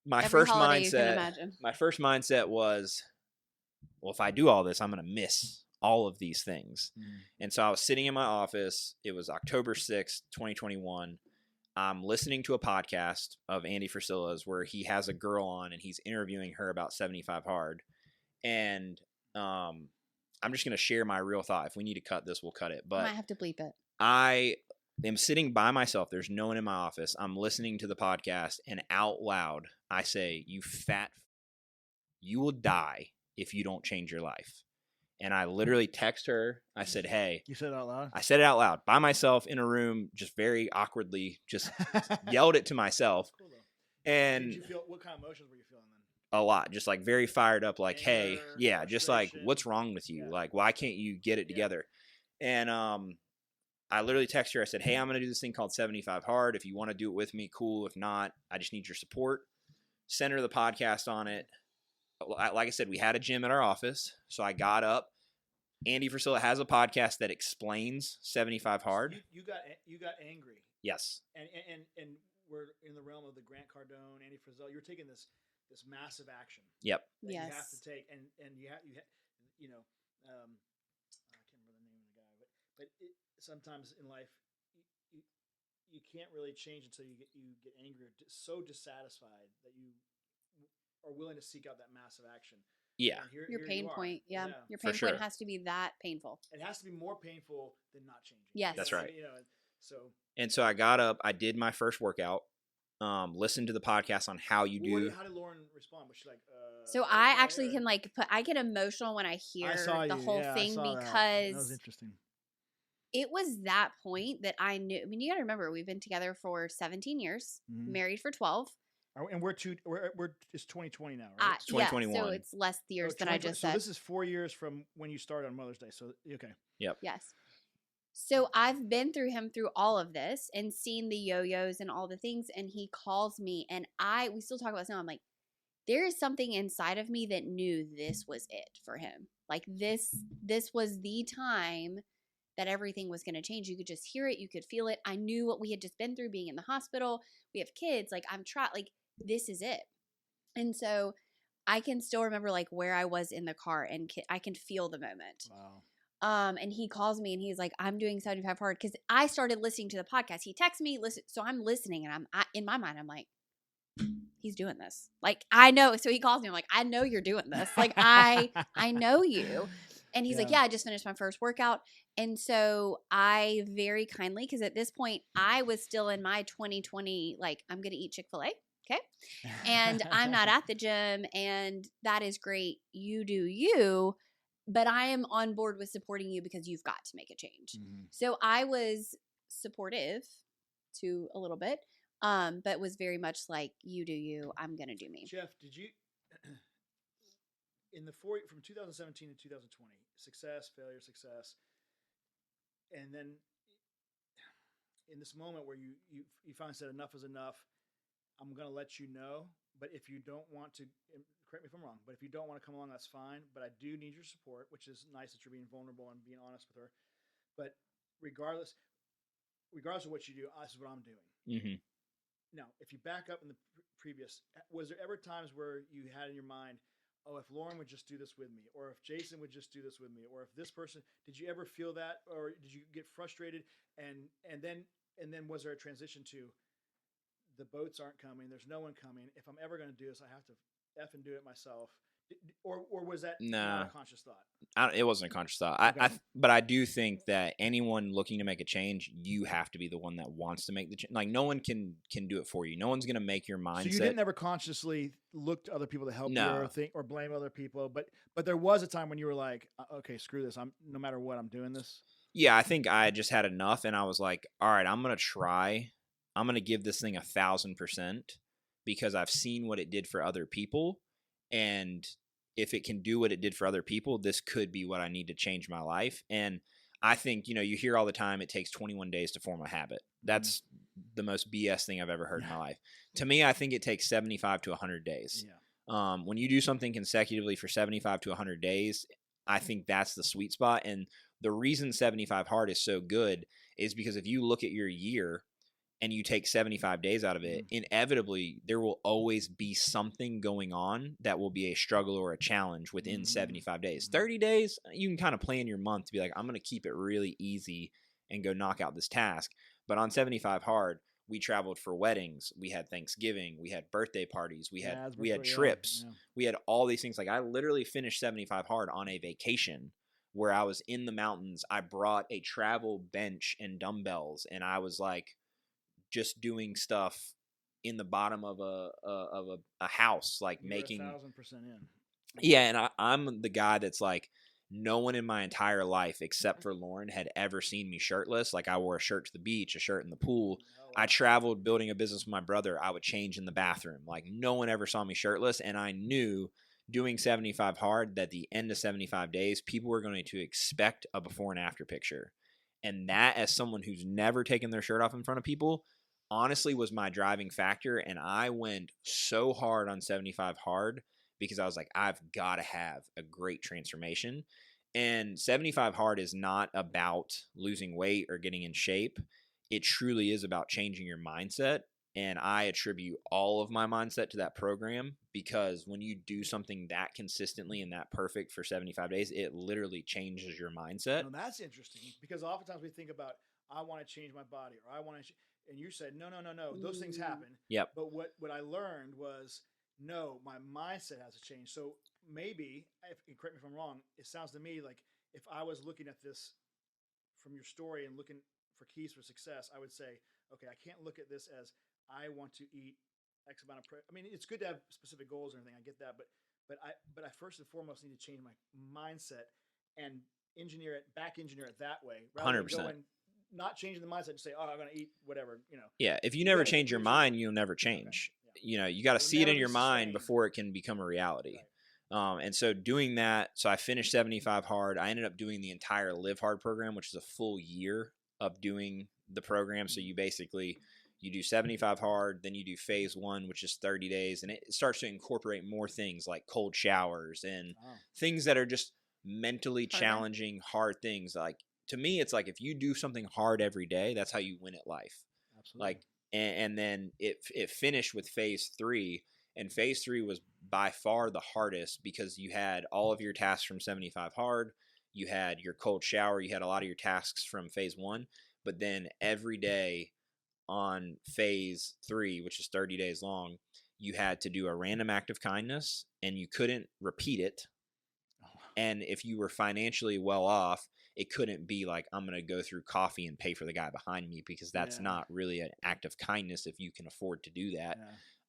my Every first holiday you can imagine. was, well, if I do all this, I'm going to miss all of these things. And so I was sitting in my office. It was October 6th, 2021. I'm listening to a podcast of Andy Frisilla's where he has a girl on and he's interviewing her about 75 Hard. And I'm just going to share my real thought. If we need to cut this, we'll cut it. But I might have to bleep it. I am sitting by myself. There's no one in my office. I'm listening to the podcast and out loud, I say, you will die if you don't change your life. And I literally text her. I said, hey. You said it out loud? I said it out loud by myself in a room, just very awkwardly, just yelled it to myself. Cool, though. And Did you feel, what kind of emotions were you feeling then? A lot, just like very fired up, like, Anger, hey, yeah, just like, frustration. what's wrong with you? Yeah. Like, why can't you get it together? And I literally texted her. I said, hey, I'm going to do this thing called 75 Hard. If you want to do it with me, cool. If not, I just need your support. Send her the podcast on it. Like I said, we had a gym at our office. So I got up. Andy Frisilla has a podcast that explains 75 Hard. You got angry. Yes. And we're in the realm of the Grant Cardone, Andy Frisella. You're taking this massive action. Yep. That Yes. You have to take, and you have I can't remember the name of the guy, but sometimes in life you can't really change until you get angry or so dissatisfied that you are willing to seek out that massive action. Yeah. Your pain point. Yeah. Your For pain sure. point has to be that painful. It has to be more painful than not changing. Yes. That's right. And so I got up, I did my first workout, listened to the podcast on how you do. How did Lauren respond? Was she like, so I actually can I get emotional when I hear the whole thing because that was interesting. It was that point that I knew. I mean, you got to remember, we've been together for 17 years, married for 12. And we're it's 2020 now, right? It's Yeah, 2021. so it's less years than I just So said. this is 4 years from when you started on Mother's Day. So okay. Yep. Yes. So I've been through him through all of this and seen the yo-yos and all the things. And he calls me and we still talk about this now. I'm like, there is something inside of me that knew this was it for him. Like this was the time that everything was going to change. You could just hear it. You could feel it. I knew what we had just been through being in the hospital. We have kids. Like like this is it. And so I can still remember like where I was in the car and I can feel the moment. Wow. And he calls me and he's like, I'm doing 75 hard because I started listening to the podcast. He texts me, listen. So I'm listening and in my mind, I'm like, he's doing this. Like, I know. So he calls me. I'm like, I know you're doing this. Like, I know you. And he's like, yeah, I just finished my first workout. And so I very kindly, because at this point I was still in my 2020, like, I'm going to eat Chick-fil-A. Okay. And I'm not at the gym and that is great. You do you, but I am on board with supporting you because you've got to make a change. Mm-hmm. So I was supportive to a little bit. But was very much like, you do you, I'm going to do me. Jeff, did you, from 2017 to 2020, success, failure, success, and then in this moment where you finally said enough is enough, I'm going to let you know, but if you don't want to, correct me if I'm wrong, but if you don't want to come along, that's fine, but I do need your support, which is nice that you're being vulnerable and being honest with her, but regardless of what you do, this is what I'm doing. Mm-hmm. Now, if you back up in the previous, was there ever times where you had in your mind, oh, if Lauren would just do this with me, or if Jason would just do this with me, or if this person, did you ever feel that, or did you get frustrated? And then was there a transition to the boats aren't coming, there's no one coming. If I'm ever going to do this, I have to effing do it myself. Or was that not a conscious thought? It wasn't a conscious thought. Okay. But I do think that anyone looking to make a change, you have to be the one that wants to make the change. Like no one can do it for you. No one's going to make your mindset. So you didn't ever consciously look to other people to help you No. or think or blame other people, but there was a time when you were like, okay, screw this. No matter what, I'm doing this. Yeah, I think I just had enough, and I was like, all right, I'm going to try. I'm going to give this thing 1,000% because I've seen what it did for other people. And if it can do what it did for other people, this could be what I need to change my life. And I think, you hear all the time, it takes 21 days to form a habit. That's the most BS thing I've ever heard in my life. To me, I think it takes 75 to 100 days. Yeah. When you do something consecutively for 75 to 100 days, I think that's the sweet spot. And the reason 75 hard is so good is because if you look at your year and you take 75 days out of it, inevitably there will always be something going on that will be a struggle or a challenge within 75 days. 30 days, you can kind of plan your month to be like, I'm going to keep it really easy and go knock out this task. But on 75 hard, we traveled for weddings. We had Thanksgiving. We had birthday parties. We had trips. Yeah. We had all these things. Like I literally finished 75 hard on a vacation where I was in the mountains. I brought a travel bench and dumbbells, and I was like, just doing stuff in the bottom of a house, like You're making 1,000% in. Yeah. And I'm the guy that's like, no one in my entire life except for Lauren had ever seen me shirtless. Like I wore a shirt to the beach, a shirt in the pool. Oh, wow. I traveled building a business with my brother. I would change in the bathroom. Like no one ever saw me shirtless. And I knew doing 75 hard that the end of 75 days, people were going to expect a before and after picture. And that, as someone who's never taken their shirt off in front of people, honestly was my driving factor. And I went so hard on 75 hard because I was like, I've got to have a great transformation. And 75 hard is not about losing weight or getting in shape. It truly is about changing your mindset. And I attribute all of my mindset to that program because when you do something that consistently and that perfect for 75 days, it literally changes your mindset. No, that's interesting because oftentimes we think about, I want to change my body or I want to, and you said, no. Those things happen. Yep. But what I learned was, no, my mindset has to change. So maybe, correct me if I'm wrong, it sounds to me like if I was looking at this from your story and looking for keys for success, I would say, okay, I can't look at this as I want to eat X amount of I mean, it's good to have specific goals or anything. I get that, but I first and foremost need to change my mindset and engineer it that way. 100%. Not changing the mindset to say, oh, I'm going to eat whatever, Yeah. If you never change your mind, you'll never change. Okay. you got to It'll see it never in be your mind sustained. before it can become a reality. Right. And so doing that, so I finished 75 hard. I ended up doing the entire Live Hard program, which is a full year of doing the program. So you basically, you do 75 hard, then you do phase 1, which is 30 days. And it starts to incorporate more things like cold showers and Wow. things that are just mentally Harder. challenging, hard things. Like, to me, it's like if you do something hard every day, that's how you win at life. Absolutely. Like, and then it finished with phase 3, and phase 3 was by far the hardest because you had all of your tasks from 75 hard, you had your cold shower, you had a lot of your tasks from phase 1, but then every day on phase 3, which is 30 days long, you had to do a random act of kindness, and you couldn't repeat it. And if you were financially well off, it couldn't be like, I'm going to go through coffee and pay for the guy behind me, because that's not really an act of kindness if you can afford to do that.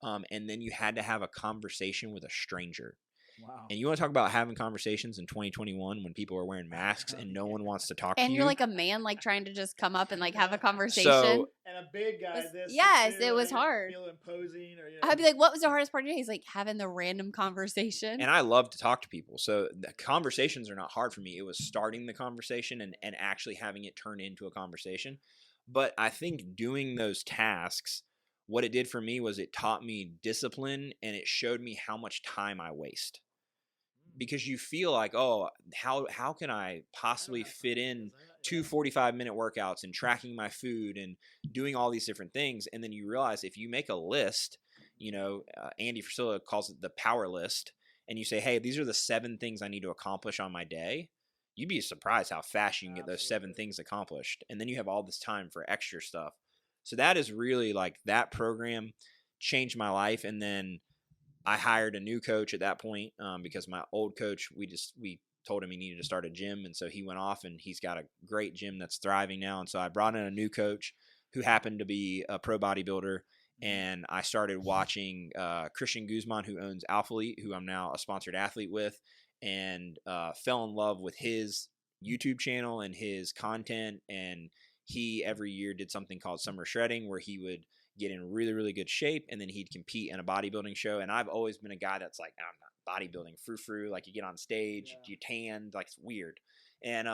And then you had to have a conversation with a stranger. Wow. And you want to talk about having conversations in 2021 when people are wearing masks and no one wants to talk to you. And you're like a man, like trying to just come up and like have a conversation. So, And a big guy, yes, it was hard. Feel imposing, or I'd be like, what was the hardest part of your day? He's like, having the random conversation. And I love to talk to people. So the conversations are not hard for me. It was starting the conversation and actually having it turn into a conversation. But I think doing those tasks, what it did for me was it taught me discipline, and it showed me how much time I waste. Because you feel like, oh, how can I possibly fit in 2 45-minute workouts and tracking my food and doing all these different things? And then you realize if you make a list, Andy Frisilla calls it the power list, and you say, hey, these are the 7 things I need to accomplish on my day, you'd be surprised how fast you can get those 7 things accomplished. And then you have all this time for extra stuff. So that is really, like, that program changed my life. And then I hired a new coach at that point, because my old coach, we told him he needed to start a gym. And so he went off, and he's got a great gym that's thriving now. And so I brought in a new coach who happened to be a pro bodybuilder. And I started watching Christian Guzman, who owns Alpha Elite, who I'm now a sponsored athlete with, and fell in love with his YouTube channel and his content. And he every year did something called Summer Shredding, where he would get in really, really good shape, and then he'd compete in a bodybuilding show. And I've always been a guy that's like, I'm not bodybuilding, frou-frou, like you get on stage, you tan, like it's weird. And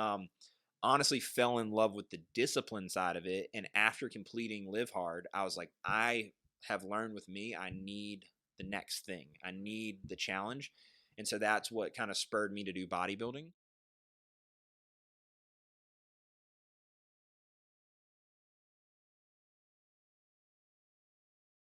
honestly fell in love with the discipline side of it. And after completing Live Hard, I was like, I have learned with me, I need the next thing. I need the challenge. And so that's what kind of spurred me to do bodybuilding.